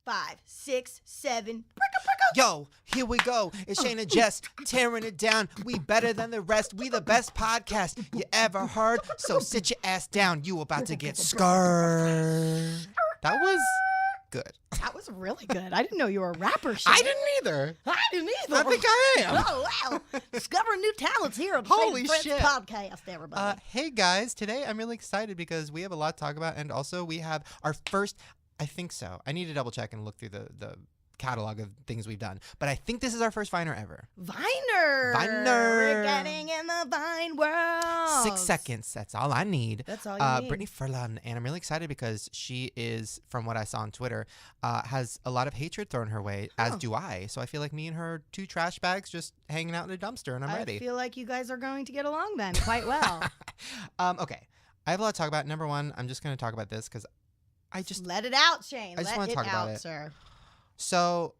5, 6, 7. Yo, here we go. It's Shane and Jess tearing it down. We better than the rest. We the best podcast you ever heard. So sit your ass down. You about to get scared. That was good. That was really good. I didn't know you were a rapper, Shane. I didn't either. I didn't either. I think I am. Oh, wow. Discovering new talents here on the Holy Friends shit. Podcast, everybody. Hey, guys. Today I'm really excited because we have a lot to talk about. And also we have our first, I think so. I need to double check and look through the catalog of things we've done, but I think this is our first Viner ever. Viner. We're getting in the Vine world. 6 seconds. That's all I need. That's all you need. Brittany Furlan, and I'm really excited because she is, from what I saw on Twitter, has a lot of hatred thrown her way, as do I. So I feel like me and her are two trash bags just hanging out in a dumpster, and I'm ready. I feel like you guys are going to get along then quite well. Okay. I have a lot to talk about. Number one, I'm just going to talk about this because I just... Let it out, Shane. I just want to talk about it, sir. So,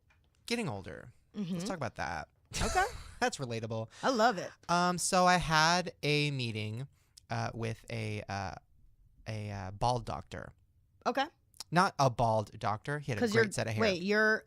getting older. Let's talk about that. Okay. That's relatable. I love it. So I had a meeting with a bald doctor. Okay. Not a bald doctor. He had a great set of hair. Wait, you're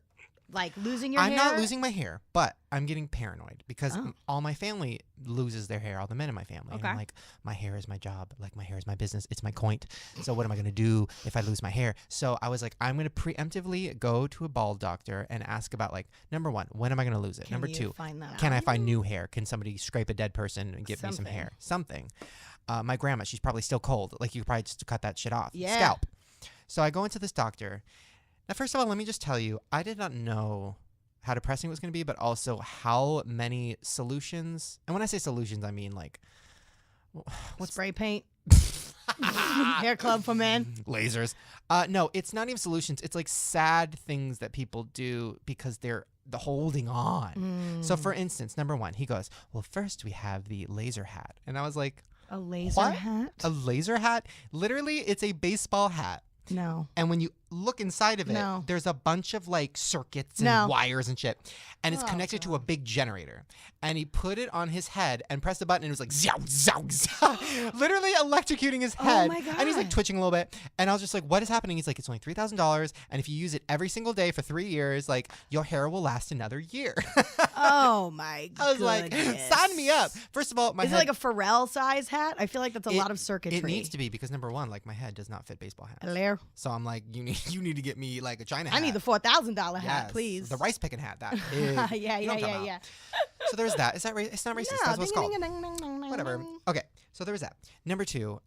like losing your hair? I'm not losing my hair, but I'm getting paranoid because all my family loses their hair, all the men in my family. Okay. And I'm like, my hair is my job. Like, my hair is my business. It's my coin. So what am I going to do if I lose my hair? So I was like, I'm going to preemptively go to a bald doctor and ask about, like, number one, when am I going to lose it? Number two, can I find new hair? Can somebody scrape a dead person and give me some hair? Something. My grandma, she's probably still cold. Like, you could probably just cut that shit off. Yeah. Scalp. So I go into this doctor. Now, first of all, let me just tell you, I did not know how depressing it was going to be, but also how many solutions. And when I say solutions, I mean like... What's spray paint? Hair club for men? Lasers. No, it's not even solutions. It's like sad things that people do because they're holding on. So for instance, number one, he goes, well, first we have the laser hat. And I was like... A laser hat? A laser hat? Literally, it's a baseball hat. No. And when you look inside of it, there's a bunch of like circuits and wires and shit. And it's connected to a big generator. And he put it on his head and pressed the button and it was like, zow, zow, zow. Literally electrocuting his head. Oh my God. And he's like twitching a little bit. And I was just like, what is happening? He's like, it's only $3,000. And if you use it every single day for 3 years, like your hair will last another year. Oh my God. I was like, sign me up. First of all, my head. Is it like a Pharrell size hat? I feel like that's a lot of circuitry. It needs to be because number one, like my head does not fit baseball hats. Hello? So I'm like, you need to get me like a China hat. I need the $4,000 hat, please. The rice picking hat. That is. Yeah. So there's that. Is that racist? It's not racist. No, that's what it's called. Whatever. Okay. So there was that. Number two,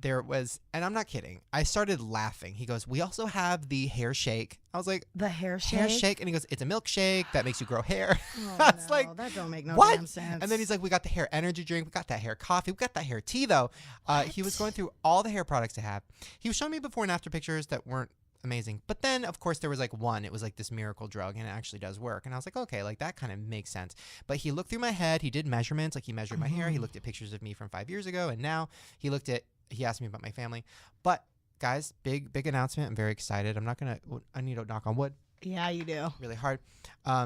there was, and I'm not kidding, I started laughing. He goes, we also have the hair shake. I was like, the hair shake? Hair shake. And he goes, it's a milkshake that makes you grow hair. Oh, I was like, that don't make no what? damn sense. And then he's like, we got the hair energy drink. We got that hair coffee. We got that hair tea, though. He was going through all the hair products to have. He was showing me before and after pictures that weren't amazing. But then, of course, there was like one. It was like this miracle drug, and it actually does work. And I was like, okay, like that kind of makes sense. But he looked through my head. He did measurements. Like he measured my hair. He looked at pictures of me from 5 years ago. And now he asked me about my family. But guys, big announcement. I'm very excited. I need to knock on wood. Yeah, you do. Really hard.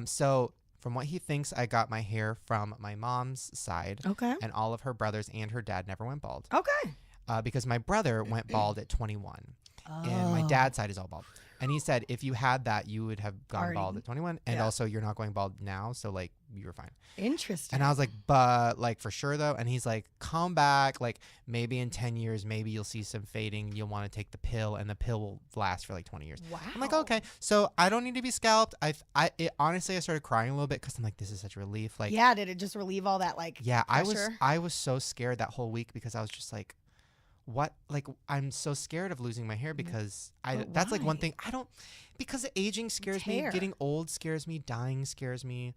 So from what he thinks, I got my hair from my mom's side. Okay. And all of her brothers and her dad never went bald. Okay. Because my brother went bald at 21. And my dad's side is all bald. And he said if you had that, you would have gone bald at 21. And also you're not going bald now. So like you were fine. Interesting. And I was like, but like for sure though. And he's like, come back. Like maybe in 10 years, maybe you'll see some fading. You'll want to take the pill and the pill will last for like 20 years. Wow. I'm like, okay. So I don't need to be scalped. Honestly, I started crying a little bit because I'm like, this is such a relief. Like, yeah. Did it just relieve all that like pressure? I was so scared that whole week because I was just like, what, like I'm so scared of losing my hair because that's like one thing because aging scares me, getting old scares me, dying scares me.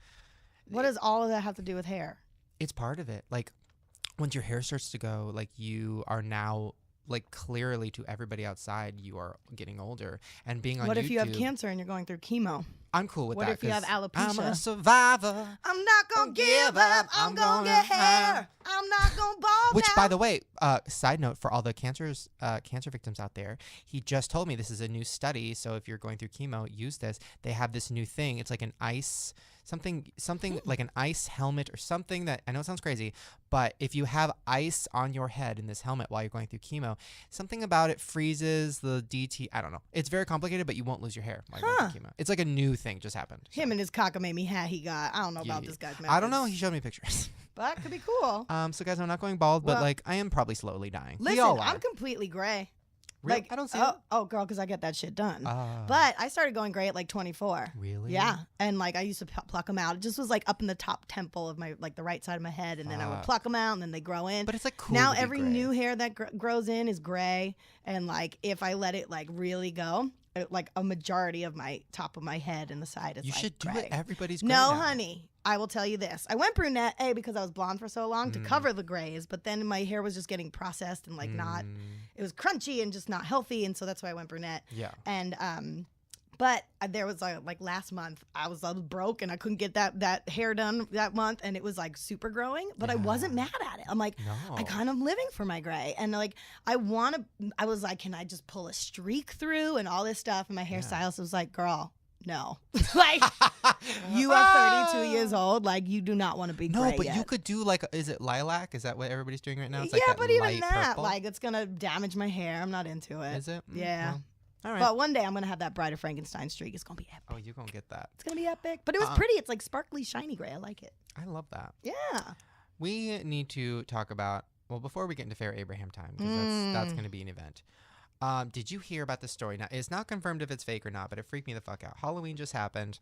What does all of that have to do with hair? It's part of it. Like once your hair starts to go, like you are now like clearly to everybody outside, you are getting older and being on What YouTube, if you have cancer and you're going through chemo? I'm cool with that. What if you have alopecia? I'm a survivor. I'm not gonna give up. I'm gonna get hair. I'm not gonna bald Which, now. by the way, Side note for all the cancer victims out there, he just told me this is a new study. So if you're going through chemo, use this. They have this new thing. It's like an ice something like an ice helmet or something that I know it sounds crazy, but if you have ice on your head in this helmet while you're going through chemo, something about it freezes the DT. I don't know. It's very complicated, but you won't lose your hair while you're going through chemo. It's like a new thing just happened. Him and his cockamamie hat he got. I don't know about this guy's methods. I don't know. He showed me pictures. But could be cool. So guys, I'm not going bald, but like I am probably slowly dying. Listen, I'm completely gray. Really? Like I don't see it. Oh, girl, because I get that shit done. But I started going gray at like 24. Really? Yeah. And like I used to pluck them out. It just was like up in the top temple of my, like the right side of my head. And then I would pluck them out and then they grow in. But it's like cool. Now every new hair that grows in is gray. And like if I let it like really go, like a majority of my top of my head and the side is you like should do gray. it. Everybody's gray No, now. honey. I will tell you this. I went brunette, because I was blonde for so long to cover the grays, but then my hair was just getting processed and like not, it was crunchy and just not healthy. And so that's why I went brunette. Yeah. And, but there was like last month I was broke and I couldn't get that hair done that month and it was like super growing, but I wasn't mad at it. I'm like, I kind of living for my gray. And like, I was like, can I just pull a streak through and all this stuff? And my hairstylist was like, girl, no. Like, you are 32 years old. Like, you do not want to be gray No, but yet. you could do like, is it lilac? Is that what everybody's doing right now? It's like yeah, that but even light that, purple. like, it's going to damage my hair. I'm not into it. Is it? Yeah. Well, all right. But one day I'm going to have that Bride of Frankenstein streak. It's going to be epic. Oh, you're going to get that. It's going to be epic. But it was pretty. It's like sparkly, shiny gray. I like it. I love that. Yeah. We need to talk about, well, before we get into Farrah Abraham time, because that's going to be an event. Did you hear about this story? Now, it's not confirmed if it's fake or not, but it freaked me the fuck out. Halloween just happened,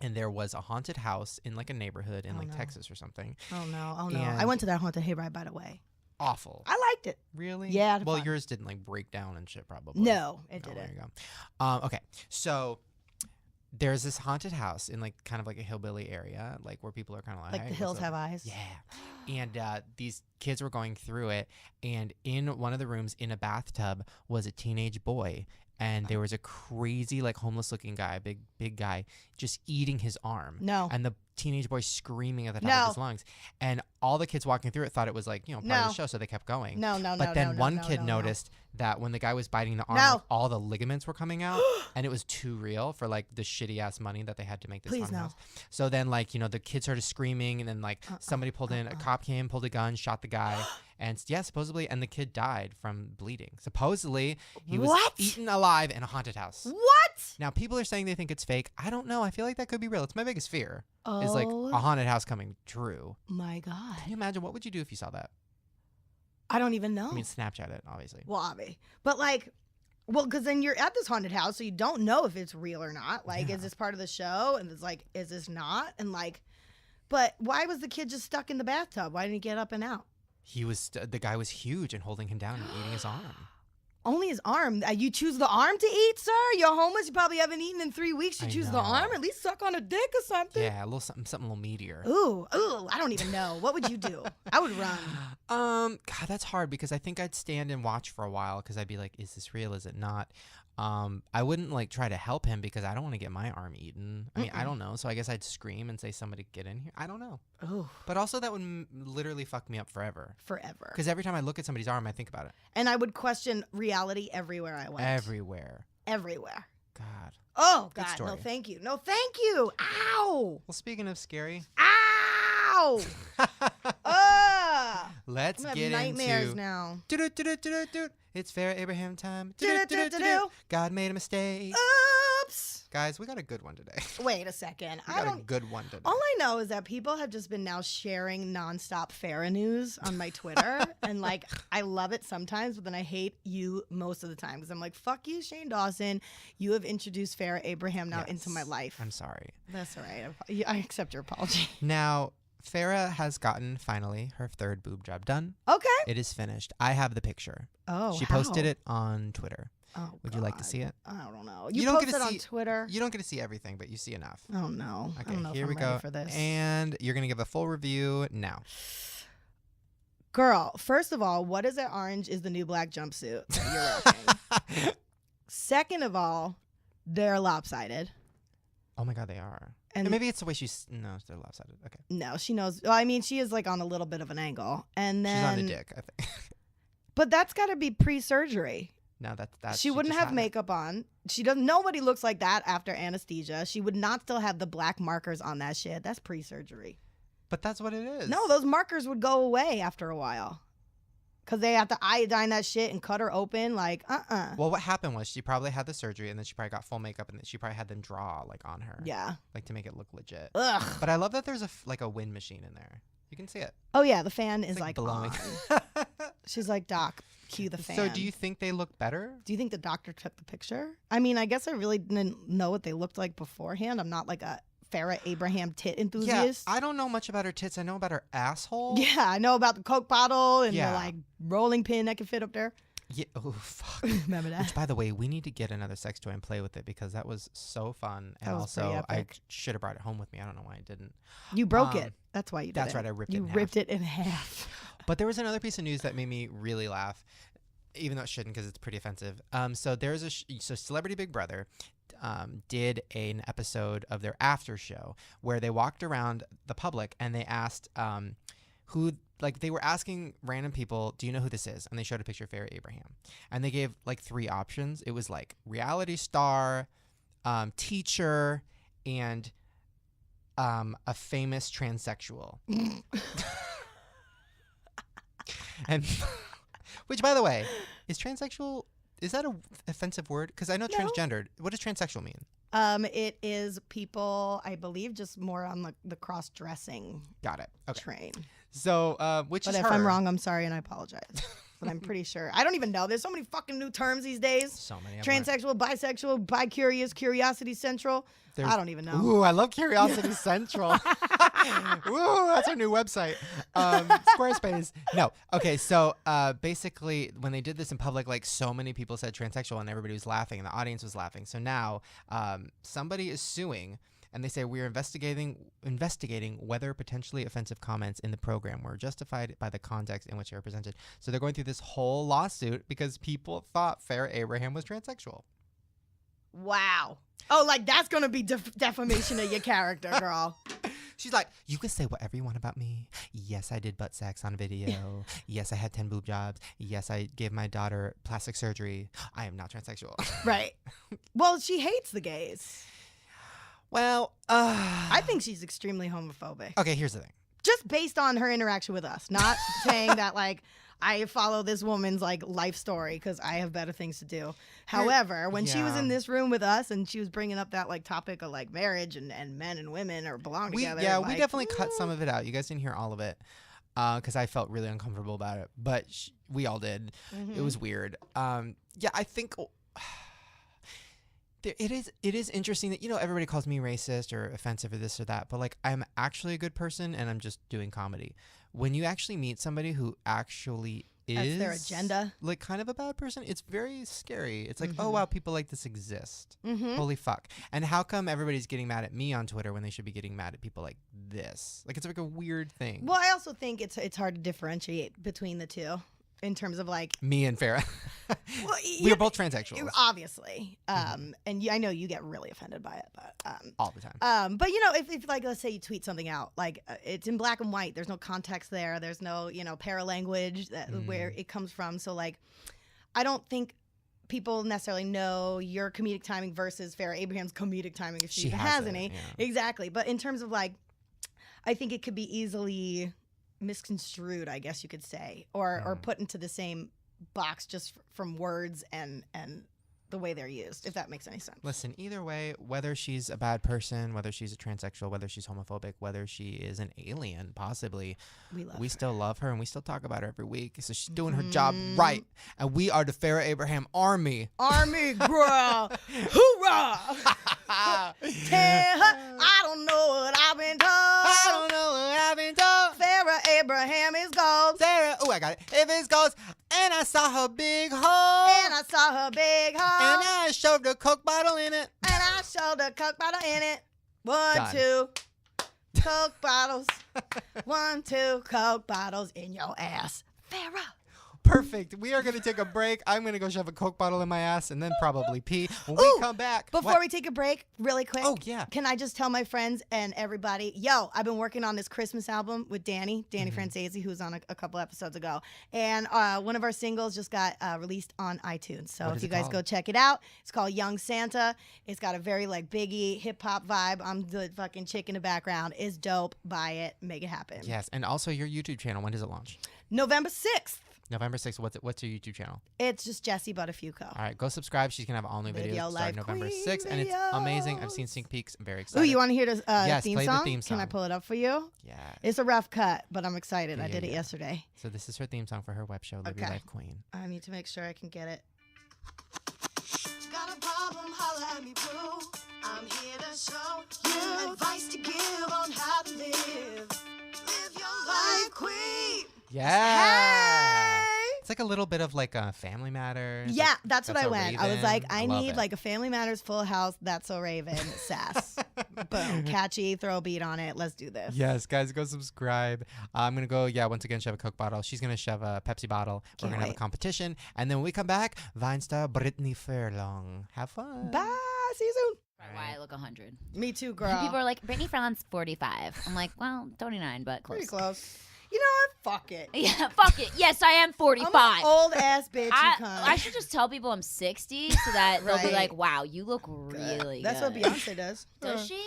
and there was a haunted house in like a neighborhood in Texas or something. Oh, no. Oh, no. And I went to that haunted hayride, by the way. Awful. I liked it. Really? Yeah. Well, fun. yours didn't like break down and shit, probably. No, it didn't. There you go. Okay. So there's this haunted house in like kind of like a hillbilly area, like where people are kind of like, Like hey, the hills what's up? have eyes. Yeah. And these kids were going through it, and in one of the rooms in a bathtub was a teenage boy, and there was a crazy like homeless looking guy, big guy, just eating his arm. No. And the teenage boy screaming at the top of his lungs, and all the kids walking through it thought it was like, part of the show, so they kept going. No. But then one kid noticed that when the guy was biting the arm, like, all the ligaments were coming out, and it was too real for like the shitty ass money that they had to make this haunted house. So then like the kids started screaming, and then like somebody pulled in, a cop came, pulled a gun, shot the guy, and supposedly, and the kid died from bleeding. Supposedly he was eaten alive in a haunted house. What? Now people are saying they think it's fake. I don't know. I feel like that could be real. It's my biggest fear. Is like a haunted house coming true. My God. Can you imagine? What would you do if you saw that? I don't even know. I mean, Snapchat it, obviously. Well, but like, because then you're at this haunted house, so you don't know if it's real or not. Like, is this part of the show? And it's like, is this not? And like, but why was the kid just stuck in the bathtub? Why didn't he get up and out? He was the guy was huge and holding him down and eating his arm. Only his arm. You choose the arm to eat, sir? You're homeless. You probably haven't eten in 3 weeks. You choose the arm? At least suck on a dick or something. Yeah, a little something a little meatier. Ooh, I don't even know. What would you do? I would run. God, that's hard because I think I'd stand and watch for a while because I'd be like, is this real? Is it not? I wouldn't like try to help him because I don't want to get my arm eaten. I mean, I don't know. So I guess I'd scream and say, somebody get in here. I don't know. Oh. But also that would literally fuck me up forever. Forever. Because every time I look at somebody's arm, I think about it. And I would question reality everywhere I went. Everywhere. God. Oh, Good God. story. No, thank you. No, thank you. Ow. Well, speaking of scary. Ow. Let's I'm get having nightmares into now. It's Farrah Abraham time. Do-do-do-do-do. God made a mistake. Oops. Guys, we got a good one today. Wait a second. We got a good one today. All I know is that people have just been now sharing nonstop Farrah news on my Twitter. And like, I love it sometimes, but then I hate you most of the time. Because I'm like, fuck you, Shane Dawson. You have introduced Farrah Abraham now into my life. I'm sorry. That's all right. I accept your apology. Now, Farrah has gotten, finally, her third boob job done. Okay. It is finished. I have the picture. Oh, She posted it on Twitter. Oh, Would you like to see it? I don't know. You You don't posted get to on see- Twitter. You don't get to see everything, but you see enough. Oh no. Okay, I don't know here if we I'm ready go. for this. And you're going to give a full review now. Girl, first of all, what is that orange is the new black jumpsuit that you're rocking? Second of all, they're lopsided. Oh my God, they are. And maybe it's the way she's... No, they're lopsided. Okay. no, she knows. Well, I mean, she is like on a little bit of an angle. And then She's on a dick, I think. But that's got to be pre-surgery. No, that's she wouldn't have makeup on. She doesn't. Nobody looks like that after anesthesia. She would not still have the black markers on that shit. That's pre-surgery. But that's what it is. No, those markers would go away after a while. Because they have to iodine that shit and cut her open. Like, Well, what happened was she probably had the surgery and then she probably got full makeup and then she probably had them draw like on her. Yeah. Like to make it look legit. Ugh. But I love that there's a wind machine in there. You can see it. Oh, yeah. The fan is It's like blowing. on. She's like, Doc, cue the fan. So do you think they look better? Do you think the doctor took the picture? I mean, I guess I really didn't know what they looked like beforehand. I'm not like a Farrah Abraham tit enthusiast. Yeah, I don't know much about her tits. I know about her asshole. Yeah, I know about the Coke bottle and the like rolling pin that can fit up there. Yeah. Oh, fuck. Remember that? Which, by the way, we need to get another sex toy and play with it because that was so fun. And also, I should have brought it home with me. I don't know why I didn't. You broke it. That's why you did That's it. right. I ripped it in half. You ripped it in half. But there was another piece of news that made me really laugh, even though it shouldn't because it's pretty offensive. So there's so Celebrity Big Brother did an episode of their after show where they walked around the public and they asked who, like, they were asking random people, do you know who this is? And they showed a picture of Farrah Abraham. And they gave like 3 options. It was like reality star, teacher, and a famous transsexual. And which, by the way, is transsexual, is that an offensive word? Because I know transgendered. What does transsexual mean? It is people, I believe, just more on the cross-dressing Got it. Okay. train. So, which but is if her. I'm wrong, I'm sorry and I apologize. But I'm pretty sure. I don't even know. There's so many fucking new terms these days. So many. Transsexual, bisexual, bi-curious, curiosity central. I don't even know. Ooh, I love Curiosity Central. Ooh, that's our new website. Squarespace. No. Okay, so basically when they did this in public, like so many people said transsexual and everybody was laughing and the audience was laughing. So now somebody is suing and they say we're investigating whether potentially offensive comments in the program were justified by the context in which they were presented. So they're going through this whole lawsuit because people thought Farrah Abraham was transsexual. Wow. Oh, like that's going to be defamation of your character, girl. She's like, you can say whatever you want about me. Yes, I did butt sex on video. Yes, I had 10 boob jobs. Yes, I gave my daughter plastic surgery. I am not transsexual. Right. Well, she hates the gays. Well, I think she's extremely homophobic. Okay, here's the thing. Just based on her interaction with us. Not saying that, like, I follow this woman's, like, life story because I have better things to do. However, when she was in this room with us and she was bringing up that, like, topic of, like, marriage and men and women or belong together. Yeah, like, we definitely cut some of it out. You guys didn't hear all of it because I felt really uncomfortable about it. But we all did. Mm-hmm. It was weird. Yeah, I think... It is interesting that, you know, everybody calls me racist or offensive or this or that, but like I'm actually a good person and I'm just doing comedy. When you actually meet somebody who actually is their agenda, like kind of a bad person, it's very scary. It's like, oh wow, people like this exist. Mm-hmm. Holy fuck. And how come everybody's getting mad at me on Twitter when they should be getting mad at people like this? Like it's like a weird thing. Well, I also think it's hard to differentiate between the two. In terms of like me and Farrah, well, we are both transsexuals, obviously. And I know you get really offended by it, but all the time. But you know, if like let's say you tweet something out, like it's in black and white. There's no context there. There's no paralanguage where it comes from. So like, I don't think people necessarily know your comedic timing versus Farrah Abraham's comedic timing if she even has any. Yeah. Exactly. But in terms of like, I think it could be easily misconstrued, I guess you could say, or put into the same box just from words and the way they're used, if that makes any sense. Listen, either way, whether she's a bad person, whether she's a transsexual, whether she's homophobic, whether she is an alien, possibly, we still love her and we still talk about her every week. So she's doing her job right. And we are the Farrah Abraham army. Army, girl. Hoorah! Tell her I don't know what I've been told. I don't know what I've been told. Farrah Abraham is gold. Oh, I got it. If it's gold, and I saw her big hole. And I saw her big hole. And I shoved a Coke bottle in it. And I shoved a Coke bottle in it. 1, Done. 2 Coke bottles. 1, 2 Coke bottles in your ass. Farrah. Perfect. We are going to take a break. I'm going to go shove a Coke bottle in my ass and then probably pee. When we come back. Before we take a break, really quick. Oh, yeah. Can I just tell my friends and everybody, I've been working on this Christmas album with Danny Franzese, who's on a couple episodes ago. And one of our singles just got released on iTunes. So if you guys go check it out, it's called Young Santa. It's got a very like Biggie hip hop vibe. I'm the fucking chick in the background. It's dope. Buy it. Make it happen. Yes. And also your YouTube channel. When does it launch? November 6th. November 6th. What's your YouTube channel? It's just Jessie Buttafuoco. All right, go subscribe. She's going to have all new videos starting November 6th, and it's amazing. I've seen sneak peeks. I'm very excited. Ooh, you want to hear the yes, theme play song? The theme song? Can I pull it up for you? Yeah. It's a rough cut, but I'm excited. I did it yesterday. So this is her theme song for her web show, Live Your Life Queen. I need to make sure I can get it. Got a problem, holla at me, boo. I'm here to show you advice to give on how to live. Live your life, queen. Yeah. Hey! It's like a little bit of like a Family Matters. Yeah, that's what I went. Raven. I was like, I need it. like a Family Matters, Full House, That's So Raven, sass. Boom, catchy, throw a beat on it. Let's do this. Yes, guys, go subscribe. I'm going to go, once again, shove a Coke bottle. She's going to shove a Pepsi bottle. We're going to have a competition. And then when we come back, Vine star Brittany Furlan. Have fun. Bye. See you soon. Why I look 100. Me too, girl. People are like, Brittany Furlan's 45. I'm like, well, 29, but close. Pretty close. You know what? Fuck it. Yeah, fuck it. Yes, I am 45. I'm an old ass bitch. I should just tell people I'm 60 so that they'll be like, wow, you look really That's good. what Beyonce does. Does she?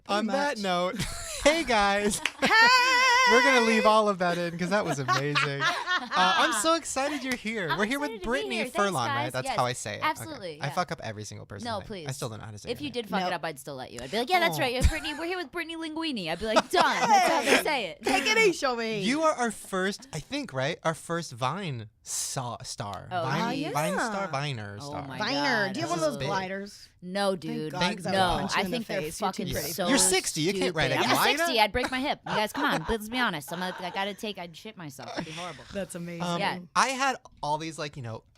On that note, hey guys. Hey! We're going to leave all of that in because that was amazing. I'm so excited you're here. We're here with Brittany Furlan, right? That's how I say it. Absolutely. Okay. Yeah. I fuck up every single person. No, please. I still don't know how to say it. If you did fuck it up, I'd still let you. I'd be like, yeah, that's right. Brittany, we're here with Brittany Linguini. I'd be like, done. That's how they say it. Take it easy, show me. You are our first, I think, right? Our first Vine star. Oh, Vine star, Viner Oh star. my Viner. God. Do you have one of those gliders? No, dude. Thank God, no, I I think they're face. fucking so You're 60. You can't ride a stupid. I'm glider? 60. I'd break my hip. You guys, come on. Let's be honest. I'd shit myself. It'd be horrible. That's amazing. Yeah. I had all these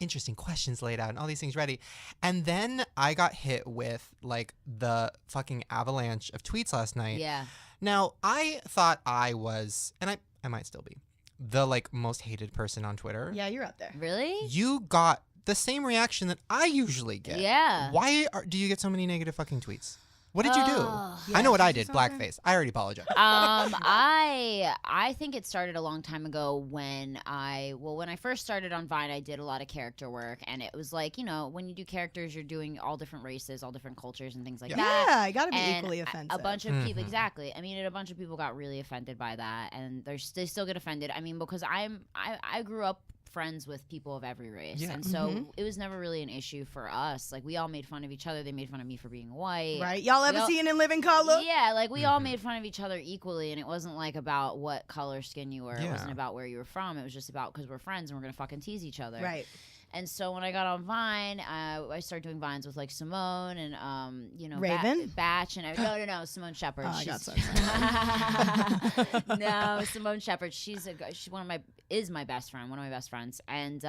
interesting questions laid out and all these things ready. And then I got hit with like the fucking avalanche of tweets last night. Yeah. Now, I thought I was, and I might still be, the like most hated person on Twitter. Yeah, you're up there. Really? You got the same reaction that I usually get. Yeah. Why do you get so many negative fucking tweets? What did you do? Yeah, I know what I did you did. do something? Blackface. I already apologize. I think it started a long time ago when I first started on Vine, I did a lot of character work, and it was like, when you do characters, you're doing all different races, all different cultures, and things like that. Yeah, I gotta be And equally offensive. A bunch of people, exactly. I mean, a bunch of people got really offended by that, and they still get offended. I mean, because I grew up friends with people of every race, and so it was never really an issue for us. Like, we all made fun of each other. They made fun of me for being white. Right? Y'all ever seen In Living Color? Yeah, like we all made fun of each other equally, and it wasn't like about what color skin you were. It wasn't about where you were from. It was just about because we're friends and we're gonna fucking tease each other. Right. And so when I got on Vine, I started doing Vines with like Simone and Raven? Batch and no Simone Shepherd. Oh, I got so excited. No, Simone Shepherd. She's my best friend, one of my best friends, and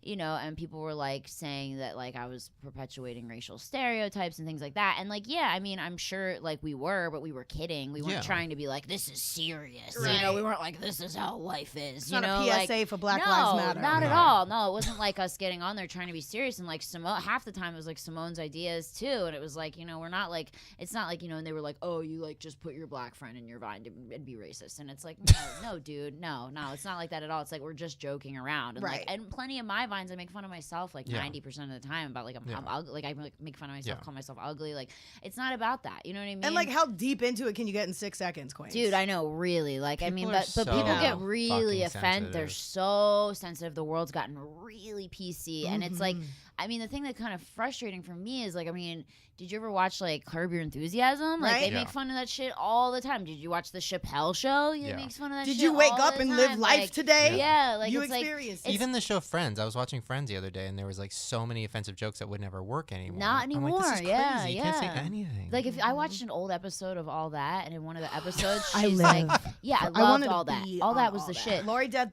and people were like saying that like I was perpetuating racial stereotypes and things like that. And like, yeah, I mean, I'm sure like we were, but we were kidding. We weren't trying to be like, this is serious. Right. We weren't like, this is how life is. It's not a PSA for Black Lives Matter. Not at all. No, it wasn't like us getting on there trying to be serious. And like Simone, half the time it was like Simone's ideas too. And it was like, we're not like, it's not like, and they were like, oh, you like just put your black friend in your Vine and be racist. And it's like, no, dude, no, it's not like that at all. It's like, we're just joking around. And like, and plenty of my Vines, I make fun of myself like 90% of the time about like I'm ugly. Like I make fun of myself, call myself ugly. Like it's not about that. You know what I mean? And like, how deep into it can you get in 6 seconds, Queen? Dude, I know, really. Like, People I mean, are but so people get really fucking offended. They're sensitive. so sensitive. The world's gotten really PC, and it's like, I mean, the thing that's kind of frustrating for me is like, I mean, did you ever watch like Curb Your Enthusiasm? Like they make fun of that shit all the time. Did you watch the Chappelle Show? It makes fun of that shit. Did you wake all up the and time. live life Like, today? Yeah, like you it's experienced like Even the show Friends. I was watching Friends the other day, and there was like so many offensive jokes that would never work anymore. Not I'm anymore. like, this is Yeah, crazy. You can't say anything. Like if I watched an old episode of All That, and in one of the episodes, I she's live. like, "Yeah, I wanted loved to all that. be All on that was all the that. shit." Lori Beth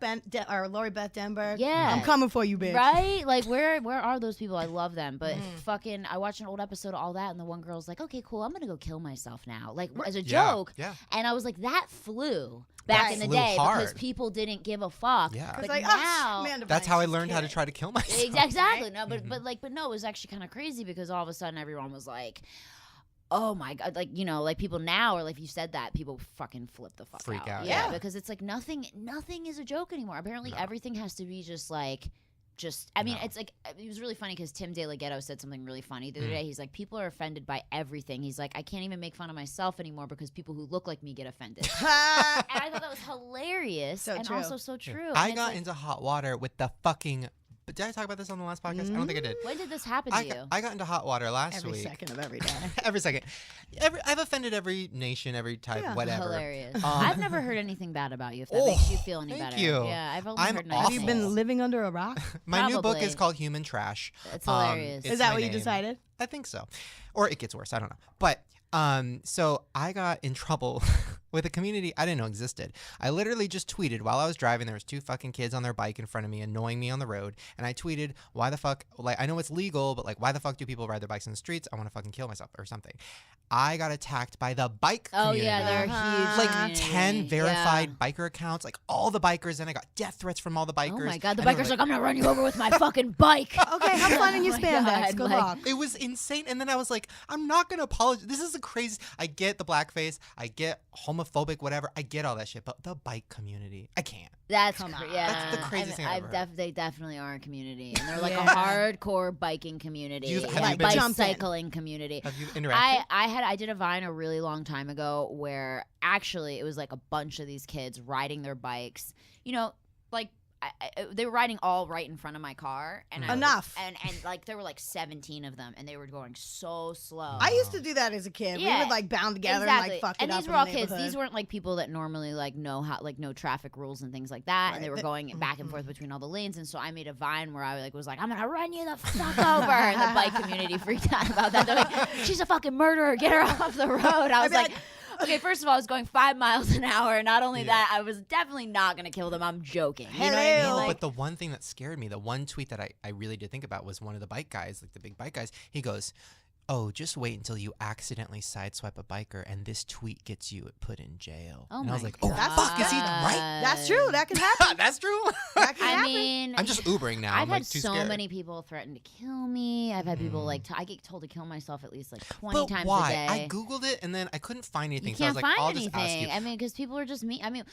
Denberg. Yeah. I'm coming for you, bitch. Right? Like where are those those people. I love them. But fucking, I watched an old episode of all that, and the one girl's like, okay, cool, I'm gonna go kill myself now, like as a joke. Yeah. And I was like, that flew back in the day because people didn't give a fuck. Yeah. But like, now, that's how I learned how to try to kill myself. exactly. No, but no, it was actually kind of crazy because all of a sudden everyone was like, oh my God, like, you know, like people now are like, if you said that, people fucking flip the fuck Freak out. Yeah, because it's like nothing is a joke anymore. Apparently everything has to be just like, I mean, it's like, it was really funny because Tim DeLaGhetto said something really funny the other day. He's like, people are offended by everything. He's like, I can't even make fun of myself anymore because people who look like me get offended. And I thought that was hilarious also so true. I got into hot water with the fucking... Did I talk about this on the last podcast? I don't think I did. When did this happen to you? I got into hot water last week. Every second of every day. Every second. I've offended every nation, every type, whatever. Hilarious. I've never heard anything bad about you, if that makes you feel any better. Thank you. Yeah, I've only heard nice awful. Have you been living under a rock? My new book Probably. is called Human Trash. It's hilarious. Is that what you decided? I think so. Or it gets worse. I don't know. But so I got in trouble with a community I didn't know existed. I literally just tweeted while I was driving. There was 2 fucking kids on their bike in front of me, annoying me on the road. And I tweeted, why the fuck, like, I know it's legal, but like, why the fuck do people ride their bikes in the streets? I want to fucking kill myself or something. I got attacked by the bike community. Oh yeah, they're huge. Like community. 10 verified biker accounts, like all the bikers, and I got death threats from all the bikers. Oh my God, the And they were biker's like, I'm gonna run you over with my fucking bike. Okay, have fun in your Oh my spandex. God, Good like- luck. It was insane. And then I was like, I'm not going to apologize. This is a crazy. I get the blackface. I get homophobic, whatever. I get all that shit. But the bike community, I can't. That's Come on. yeah. That's the craziest thing I've ever heard. They definitely are a community, and they're like Yeah. a hardcore biking community, Have you like been- bicycling community. Have you interacted? I did a Vine a really long time ago where actually it was like a bunch of these kids riding their bikes, you know, like they were riding all right in front of my car, and Enough. and like there were like 17 of them, and they were going so slow. I used to do that as a kid. We Yeah, would like bound together exactly. and like fuck and it up these in were all the kids. neighborhood. These weren't like people that normally like know how like know traffic rules and things like that. And they were going back and forth between all the lanes. And so I made a Vine where I was like, I'm gonna run you the fuck over. And the bike community freaked out about that. They're like, she's a fucking murderer. Get her off the road. I was like, okay, first of all, I was going 5 miles an hour. Not only that, I was definitely not gonna kill them. I'm joking. You know what I mean? Hello. Like, But the one thing that scared me, the one tweet that I really did think about was one of the bike guys, like the big bike guys. He goes, oh, just wait until you accidentally sideswipe a biker and this tweet gets you put in jail. Oh and I was my like, oh, God. fuck, is he right? That's true. That can happen. That's true. That can I happen. mean, I'm just Ubering now. I've I'm like had too so scared. many people threaten to kill me. I've had people like I get told to kill myself at least like 20 But times why? a day. I Googled it and then I couldn't find anything. You So I can't was like, find I'll just ask anything. you. I mean, because people are just mean. I mean,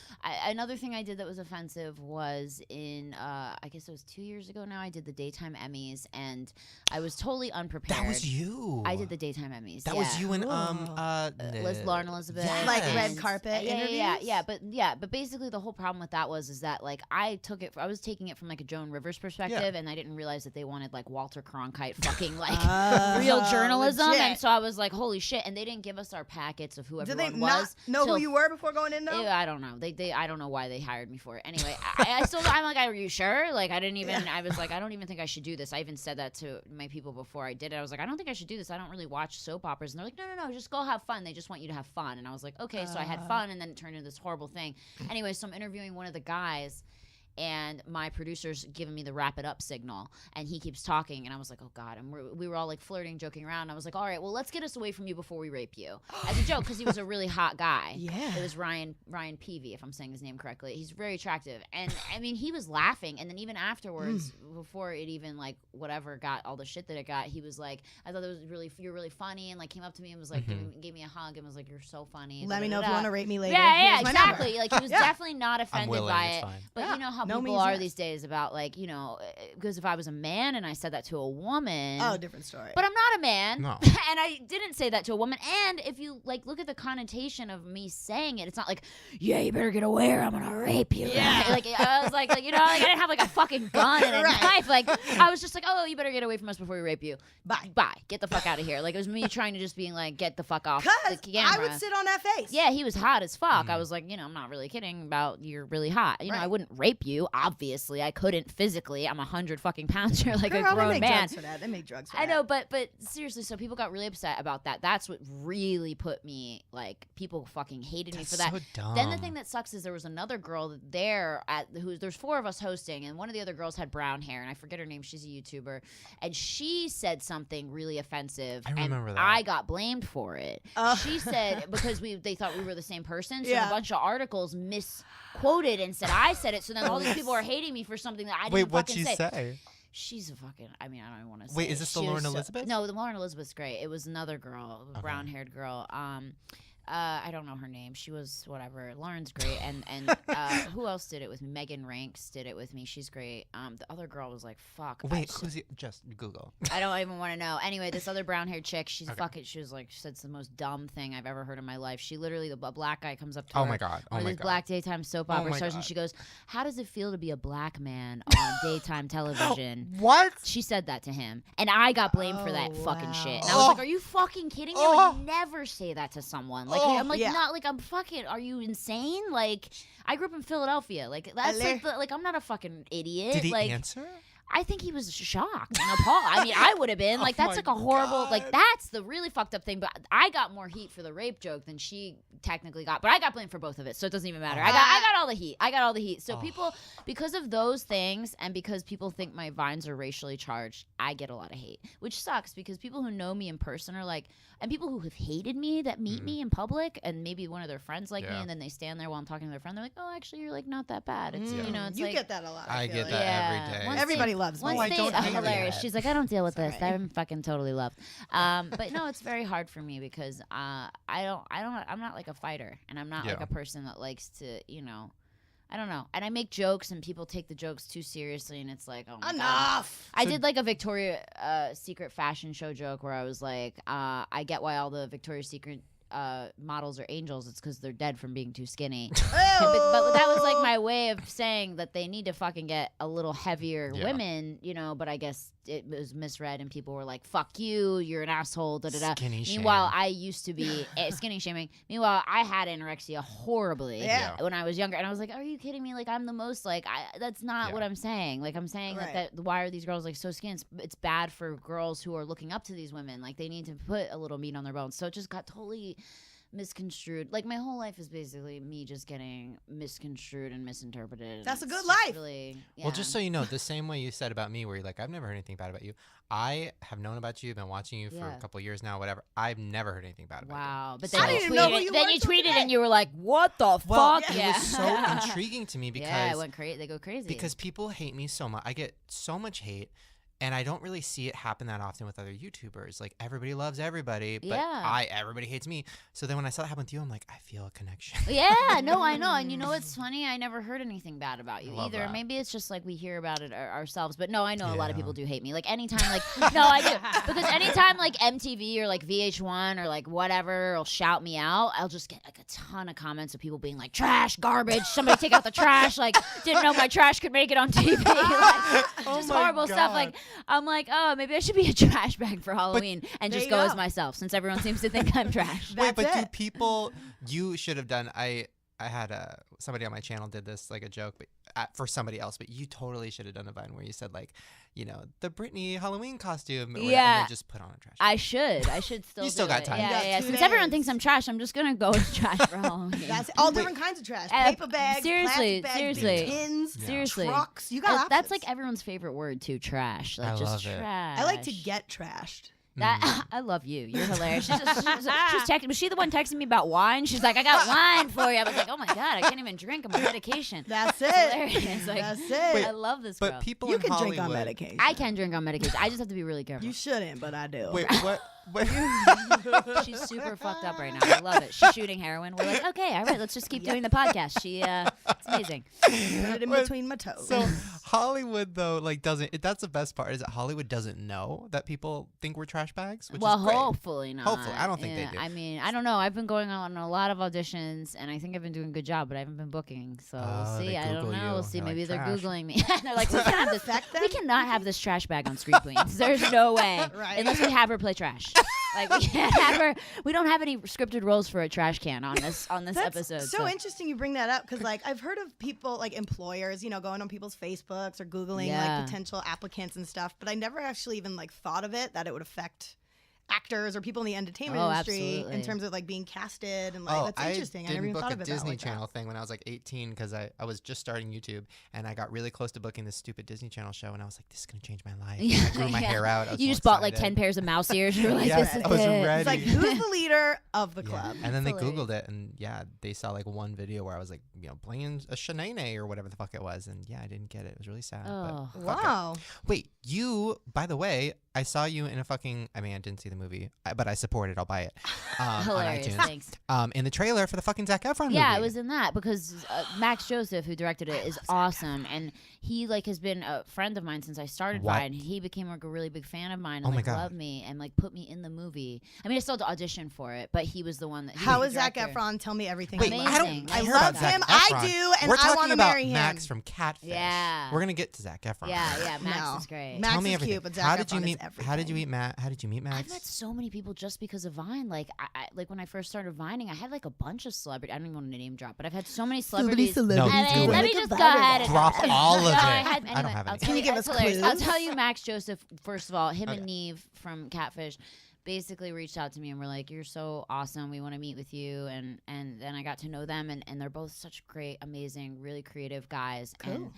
another thing I did that was offensive was in, I guess it was 2 years ago now. I did the daytime Emmys, and I was totally unprepared. That was you. I did the daytime Emmys. That yeah. was you and Lauren Elizabeth, Yes. Like and- red carpet yeah, interviews? but basically the whole problem with that is that like I was taking it from like a Joan Rivers perspective, and I didn't realize that they wanted like Walter Cronkite fucking like real journalism, legit. and so I was like, holy shit! And they didn't give us our packets of who Did everyone they was. not know till who you were before going in though? I don't know. They I don't know why they hired me for it. Anyway, I'm like, are you sure? Like, I didn't even. I was like, I don't even think I should do this. I even said that to my people before I did it. I was like, I don't think I should do this. I don't really watch soap operas. And they're like, no, just go have fun. They just want you to have fun. And I was like, okay. So I had fun, and then it turned into this horrible thing. Anyway, so I'm interviewing one of the guys, and my producer's giving me the wrap it up signal, and he keeps talking, and I was like, oh God, and we were all like flirting, joking around, and I was like, all right, well, let's get us away from you before we rape you, as a joke, because he was a really hot guy. Yeah. It was Ryan Peavy, if I'm saying his name correctly. He's very attractive, and I mean, he was laughing, and then even afterwards, before it even like whatever got all the shit that it got, he was like, I thought you're really funny, and like came up to me and was like, gave me a hug, and was like, you're so funny. Let me know if you want to rate me later. Yeah, Here's my number. exactly. Like he was definitely not offended willing, by it's it. fine. But you know how No people means are yes. these days about like, you know, because if I was a man and I said that to a woman, Oh, different story. but I'm not a man, No. and I didn't say that to a woman. And if you like look at the connotation of me saying it, it's not like, yeah, you better get away or I'm gonna rape you. Yeah, like I was like you know, like I didn't have like a fucking gun and a Right. knife. Like I was just like, oh, you better get away from us before we rape you. Bye. Get the fuck out of here. Like it was me trying to just being like, get the fuck off the Because camera. I would sit on that face. Yeah, he was hot as fuck. I was like, you know, I'm not really kidding about you're really hot. You know, I Right. wouldn't rape you. to. Obviously, I couldn't physically. I'm 100 fucking pounds. You're like Girl, a grown they make man. drugs for that. They make drugs for I that. know, but seriously, so people got really upset about that. That's what really put me, like, people fucking hated me for that. So dumb. Then the thing that sucks is there was another girl there there's 4 of us hosting, and one of the other girls had brown hair, and I forget her name. She's a YouTuber, and she said something really offensive. I remember that. I got blamed for it. She said because they thought we were the same person, so a bunch of articles misquoted and said I said it. So then all these people are hating me for something that I didn't Wait, what'd fucking she say. say? She's a fucking. I mean, I don't even want to say. Wait, is this the She Lauren was Elizabeth? No, the Lauren Elizabeth's great. It was another girl, a brown-haired girl. I don't know her name. She was whatever. Lauren's great, and who else did it with me? Megan Ranks did it with me. She's great. The other girl was like, "Fuck." Wait, just Google. I don't even want to know. Anyway, this other brown-haired chick, she's fucking. She was like, she said the most dumb thing I've ever heard in my life. She literally, a black guy comes up to her. Oh my god. Oh one of my these god. black daytime soap opera stars, and she goes, "How does it feel to be a black man on daytime television?" What? She said that to him, and I got blamed for that fucking wow. shit. And I was like, "Are you fucking kidding me? I would never say that to someone." Like, I'm like, not like I'm fucking. Are you insane? Like, I grew up in Philadelphia. Like, that's like I'm not a fucking idiot. Did he like, answer? I think he was shocked and appalled. I mean, I would have been like, that's like a horrible, like that's the really fucked up thing. But I got more heat for the rape joke than she technically got. But I got blamed for both of it, so it doesn't even matter. I got all the heat. I got all the heat. So people, because of those things, and because people think my vines are racially charged, I get a lot of hate, which sucks because people who know me in person are like, and people who have hated me that meet me in public, and maybe one of their friends like me, and then they stand there while I'm talking to their friend, they're like, oh, actually, you're like not that bad. It's you know, it's you like, get that a lot. I get like. that every day. Everybody loves me. Once I don't hate hilarious. that. She's like, I don't deal with this. Sorry. I'm fucking totally loved. But no, it's very hard for me because I'm not like a fighter, and I'm not like a person that likes to, you know. I don't know. And I make jokes, and people take the jokes too seriously, and it's like, oh my God. I did like a Victoria's Secret fashion show joke where I was like, I get why all the Victoria's Secret models are angels. It's because they're dead from being too skinny. But that was like my way of saying that they need to fucking get a little heavier women, you know. But I guess it was misread, and people were like, "Fuck you, you're an asshole." Da da da. Skinny shame. Meanwhile, I used to be skinny shaming. Meanwhile, I had anorexia horribly when I was younger, and I was like, "Are you kidding me? Like I'm the most like that's not what I'm saying. Like I'm saying that why are these girls like so skinny? It's bad for girls who are looking up to these women. Like they need to put a little meat on their bones." So it just got totally misconstrued. Like my whole life is basically me just getting misconstrued and misinterpreted. That's a It's good just life. Really, Well, just so you know, the same way you said about me, where you're like, I've never heard anything bad about you. I have known about you, been watching you for a couple years now, whatever. I've never heard anything bad about you. Wow. But So- then I you didn't know who tweeted, you then were you until tweeted today. and you were like, what the Well, fuck? it was so intriguing to me because it went crazy. They go crazy. because people hate me so much. I get so much hate, and I don't really see it happen that often with other YouTubers. Like everybody loves everybody, but everybody hates me. So then when I saw that happen with you, I'm like, I feel a connection. Yeah, no, I know. And you know what's funny? I never heard anything bad about you Love either. that. Maybe it's just like we hear about it ourselves. But no, I know a lot of people do hate me. Like anytime, like, no, I do. Because anytime like MTV or like VH1 or like whatever will shout me out, I'll just get like a ton of comments of people being like, trash, garbage, somebody take out the trash. Like, didn't know my trash could make it on TV. Like, just horrible stuff. Like, I'm like, oh, maybe I should be a trash bag for Halloween and There just you go go. as myself since everyone seems to think I'm trash. Wait, but do it. people? You should have done. I had somebody on my channel did this like a joke, but for somebody else. But you totally should have done a Vine where you said like, you know, the Brittany Halloween costume. And then just put on a trash. I should still. You still do got it. time. Yeah, You got yeah. 2 Since everyone days. thinks I'm trash, I'm just gonna go as trash for Halloween. That's all different kinds of trash. Paper bags, seriously, plastic bags, seriously. big tins, Seriously. trucks. You got That's options. like everyone's favorite word too. Trash. Like I just love it. trash. I like to get trashed. That I love you. You're hilarious. She's texting. Was she the one texting me about wine? She's like, I got wine for you. I was like, oh my God, I can't even drink. I'm on medication. That's It's it. hilarious. Like, That's it. I love this girl. But people You in can Hollywood, drink on medication. I can drink on medication. I just have to be really careful. You shouldn't, but I do. Wait, what? She's super fucked up right now. I love it. She's shooting heroin. We're like, okay, all right, let's just keep doing the podcast. It's amazing. Put it in between my toes. So Hollywood though, like doesn't. That's the best part is that Hollywood doesn't know that people think we're trash bags. Which Well, is great. hopefully not. Hopefully. I don't think they do. I mean, I don't know. I've been going on a lot of auditions, and I think I've been doing a good job, but I haven't been booking. So we'll Oh, see. they I don't Google know. you. We'll see. They're Maybe like, they're "Trash." Googling me. They're like, we, can't have this, affect them? we cannot have this trash bag on Screen Queens. There's no way. Right. Unless we have her play trash. Like we can't have her. We don't have any scripted roles for a trash can on this That's episode. so interesting you bring that up because like I've heard of people like employers, going on people's Facebooks or Googling like potential applicants and stuff, but I never actually even like thought of it that it would affect actors or people in the entertainment industry absolutely. in terms of like being casted and like that's interesting. I never even thought of it I didn't book a Disney that way. Channel thing when I was like 18 because I was just starting YouTube and I got really close to booking this stupid Disney Channel show and I was like, this is gonna change my life. And I grew my hair out. I was You so just bought like excited. 10 pairs of mouse ears. You were like, Yeah, this is I was it. ready. It's like who's the leader of the club? And then they That's hilarious. Googled it and they saw like one video where I was like, playing a shenane or whatever the fuck it was. And I didn't get it. It was really sad. Oh. But fuck it. Wow. Wait, by the way, I saw you in a fucking, I didn't see the movie, but I support it. I'll buy it on Hilarious. iTunes. Thanks. In the trailer for the fucking Zac Efron movie. Yeah, it was in that because Max Joseph, who directed it, is awesome, and he like has been a friend of mine since I started What? Vine. He became like a really big fan of mine Oh and my like God. loved me and like put me in the movie. I I still had to audition for it, but he was the one that. How was is the Zac director. Efron? Tell me everything. Wait, Amazing. I don't I care love about Zac him. Efron. I do, and We're I talking wanna about marry him. Max from Catfish. Yeah. We're gonna get to Zac Efron. Yeah, Max No. is great. Max Tell me is everything. cute, but Zac How did you Efron is meet? How did you everything. meet Matt? How did you meet I've Max? met so many people just because of Vine. Like, I like when I first started Vining, I had like a bunch of celebrities. I don't even want to name drop, but I've had so many celebrities. No, And you then- do let it. me just go ahead and Drop all of No, it. I had- I don't anyway, have I'll any. tell Can you give it's us hilarious. I'll clues? tell you, Max Joseph. First of all, him Okay. and Neve from Catfish basically reached out to me and were like, "You're so awesome. We want to meet with you." And then I got to know them, and they're both such great, amazing, really creative guys. Cool.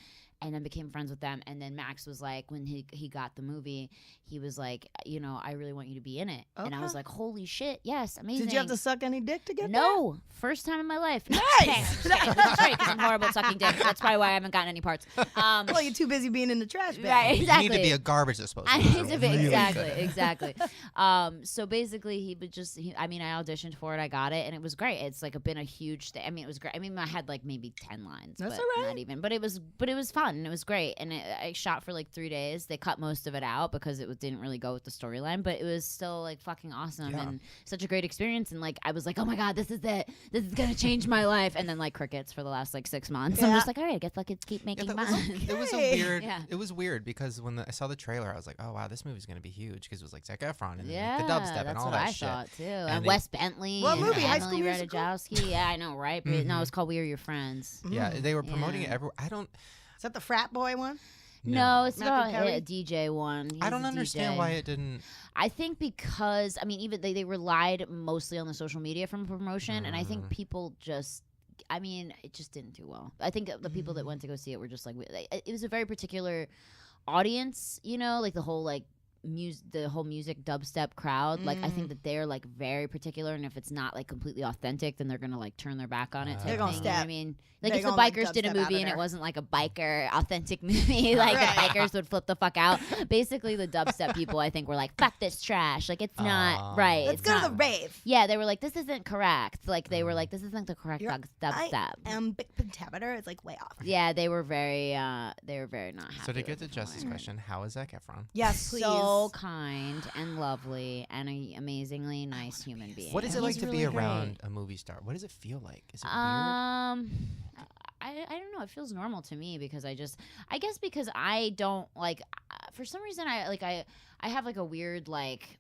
And then became friends with them. And then Max was like, when he got the movie, he was like, I really want you to be in it. And I Okay. was like, holy shit, yes, amazing. Did you have to suck any dick to get No, first time in my life. Nice. That's great because I'm horrible at sucking dick. That's probably why I haven't gotten any parts. there? Well, you're too busy being in the trash bag. Right, exactly. You need to be a garbage disposal. I need to be Really exactly. So basically, he would just. I auditioned for it. I got it, and it was great. It's like been a huge thing. It was great. I had like maybe 10 lines. That's but all right. Not even. But it was fun. And it was great. And I shot for like 3 days. They cut most of it out because didn't really go with the storyline. But it was still like fucking awesome Yeah. and such a great experience. And like I was like, oh my god, this is it. This is gonna change my life. And then like crickets for the last like 6 months. I'm Yeah. just like, all right, I guess I could keep Yeah, making that mine. it was a Okay. weird. Yeah. It was weird because when I saw the trailer, I was like, "Oh wow, this movie's gonna be huge" because it was like Zac Efron and Yeah, like, the dubstep that's and all what that I shit. thought too. And And they- Wes Bentley What and movie? High Emily School Musical? Ratajkowski. Yeah, I know, right? But no, it's called We Are Your Friends. Yeah, they were promoting it Yeah. everywhere. I don't. Is that the frat boy one? No, it's Matthew about Perry? a DJ one. I He's don't a understand DJ. why it didn't. I think because even they relied mostly on the social media from promotion, and I think people just. It just didn't do well. I think the people that went to go see it were just like, it was a very particular audience, like the whole like music dubstep crowd. Like I think that they're like very particular, and if it's not like completely authentic, then they're gonna like turn their back on it. Type They're gonna thing, you know what I step. mean? Like They're if the gonna, like, bikers did a dubstep out movie of and it there. wasn't like a biker authentic movie, like Right. the bikers would flip the fuck out. Basically, the dubstep people I think were like, "Fuck this trash!" Like it's not right. Let's it's go to not- the rave. Yeah, they were like, "This isn't correct." Like they were like, "This isn't the correct You're- dubstep." Big pentameter. It's like way off. Yeah, they were very not happy. So to get to with the Jesse's trailer. question, how is Zac Efron? Yes, please. So kind and lovely and an amazingly nice human being. What is it He's like to really be great. around a movie star? What does it feel like? Is it weird? I don't know. It feels normal to me because I guess because I don't like for some reason I have like a weird like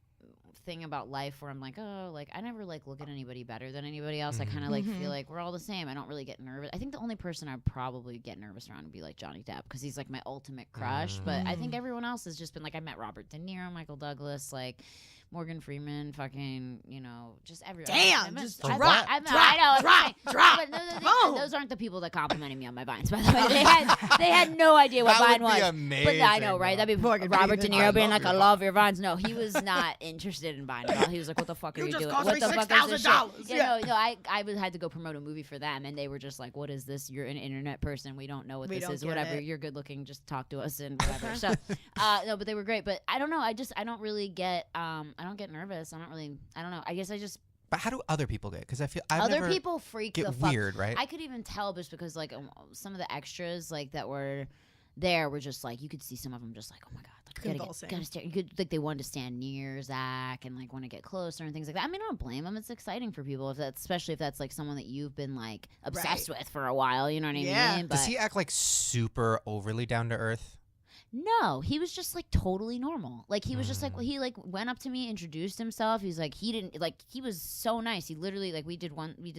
thing about life where I'm like, oh, like I never like look at anybody better than anybody else. I kind of like feel like we're all the same. I don't really get nervous. I think the only person I'd probably get nervous around would be like Johnny Depp because he's like my ultimate crush. But I think everyone else has just been like, I met Robert De Niro, Michael Douglas, like Morgan Freeman, fucking, just everyone. Damn, I just I drop, I know. drop. But those aren't the people that complimented me on my vines, by the way. They had no idea what That Vine would be was. amazing, But I know, right? though. That'd be Morgan Robert De Freeman. Niro being love like, your I love your vines. No, he was not interested in Vine at all. He was like, what the fuck are You you just doing? cost What me the fuck is this $6,000. shit? Yeah. No, I had to go promote a movie for them, and they were just like, what is this? You're an internet person. We don't know what We this don't is. get Whatever. it. You're good looking. Just talk to us and whatever. So, no, but they were great. But I don't know. I don't really get, I don't get nervous. I don't know. I guess I just But how do other people get? Because I feel I've other never people freak get the fuck. weird, right? I could even tell just because like some of the extras like that were there were just like you could see some of them just like, oh my god, like, Convulsing. gotta stare. You could like they wanted to stand near Zach and like want to get closer and things like that. I mean, I don't blame them. It's exciting for people especially if that's like someone that you've been like obsessed with for a while. You know what I Yeah. mean? Does he act like super overly down to earth? No, he was just like totally normal. Like he was just like he like went up to me, introduced himself. He's like he didn't like he was so nice. He literally like we did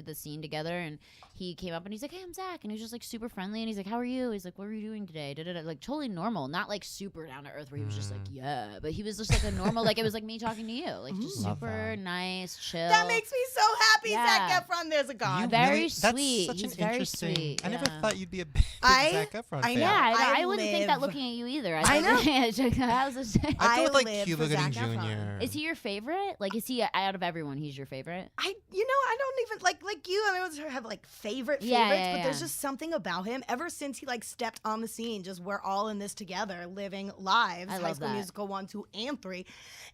the scene together, and he came up and he's like, "Hey, I'm Zach," and he was just like super friendly, and he's like, "How are you?" He's like, "What are you doing today?" Da-da-da. Like totally normal, not like super down to earth where he was just like, "Yeah," but he was just like a normal, like it was like me talking to you, like just Love super that. That nice, chill. makes me so happy. Yeah. Zac Efron, there's a god. Very That's sweet. such He's an very interesting. sweet, I never yeah. thought you'd be a big Zac Efron fan. know. Yeah, I I wouldn't think that live- looking at you either. I know. How's this? I go with like live Cuba for Zac Gooding Efron. Jr. Is he your favorite? Like, is he out of everyone? He's your favorite? I don't even like you. I don't have like favorite Yeah, favorites, yeah, but there's yeah. just something about him. Ever since he like stepped on the scene, just we're all in this together, living lives. I High love School that. Musical 1, 2, and 3,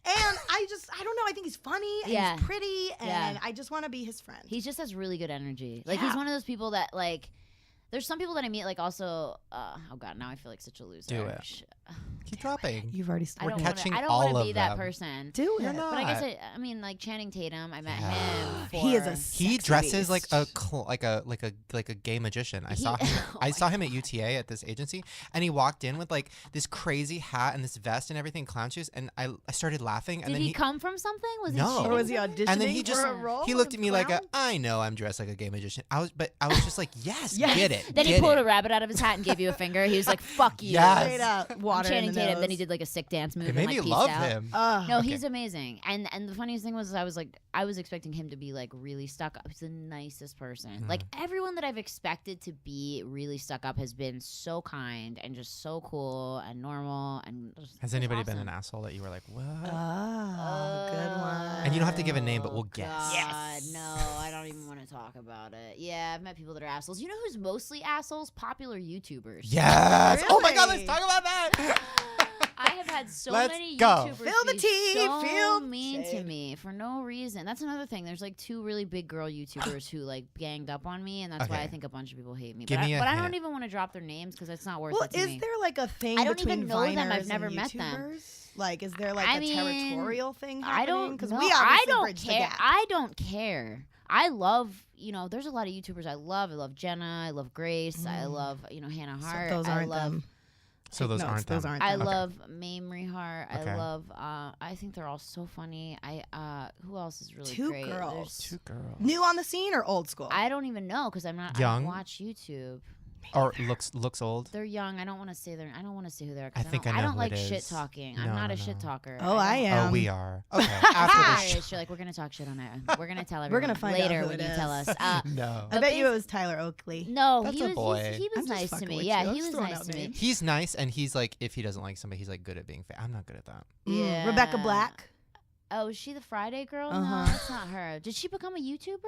and I don't know. I think he's funny and Yeah. he's pretty, and Yeah. I just want to be his friend. He just has really good energy. Like, Yeah. he's one of those people that like. There's some people that I meet, like, also. Oh God, now I feel like such a loser. Do it. Keep dropping. You've already I started. don't catching want all to of be that them. person. Do You're it. not. But I guess I mean, like Channing Tatum. I met Yeah. him. For, He is a He sexy dresses like beast. a gay magician. I saw him. I saw him at UTA at this agency, and he walked in with like this crazy hat and this vest and everything, clown shoes, and I started laughing. And Did then he come from something? Was he No. Or was he shooting auditioning and then he just for a role? he looked at me like Clown? I know I'm dressed like a gay magician. I was just like yes, Yes. get it. Then he get pulled it. a rabbit out of his hat and gave you a finger. He was like, "Fuck you." Yes. Straight up, I'm water in Channing the Tatum. nose. Then he did like a sick dance move. It made and, me like, love peaced out. him. No, Okay. he's amazing. And the funniest thing was I was expecting him to be like really stuck up. He's the nicest person. Mm-hmm. Like everyone that I've expected to be really stuck up has been so kind and just so cool and normal and Has anybody been an asshole that you were like what? Oh, good one. And you don't have to give a name, but we'll guess. God, no, I don't even want to talk about it. Yeah, I've met people that are assholes. You know who's mostly assholes? Popular YouTubers. Yes. Oh my God, let's Really? talk about that. I have had so Let's many go. YouTubers Feel the be tea, so feel the mean to tea. me for no reason. That's another thing. There's like two really big girl YouTubers who like ganged up on me, and that's why Okay. I think a bunch of people hate me. Give but me a I don't hint. even want to drop their names because it's not worth Well, it to is me. there like a thing I don't between even know them. Viners I've never and met them. YouTubers? Like, is there like I a mean, territorial thing I happening? don't Because know. we I obviously don't bridge the care. gap. I don't care. I love, there's a lot of YouTubers I love. I love Jenna. I love Grace. I love, Hannah So Hart. those I aren't love. them. So Take those notes, aren't those them. aren't I them. love Mamrie Hart. Okay. I love. I think they're all so funny. Who else is really Two great? girls. There's- Two girls. New on the scene or old school? I don't even know because I'm not. I Young? don't watch YouTube. Or looks old. They're young. I don't want to say I don't want to say who they are. I 'Cause think I I know don't who like it shit is. talking. I'm No, not no, a shit no. talker. Oh, I don't- am. Oh, we are. Okay. After the show. Hilarious. You're like, we're gonna talk shit on it. We're gonna tell everyone. We're gonna find out later who when it you is. tell us. No. I bet you it was Tyler Oakley. No, That's he a was. boy. He was I'm just nice to fucking me. with Yeah, you. I'm he just was throwing nice out to me. names. He's nice, and he's like, if he doesn't like somebody, he's like good at being I'm not good at that. Yeah. Rebecca Black. Oh, is she the Friday girl? Uh-huh. No, that's not her. Did she become a YouTuber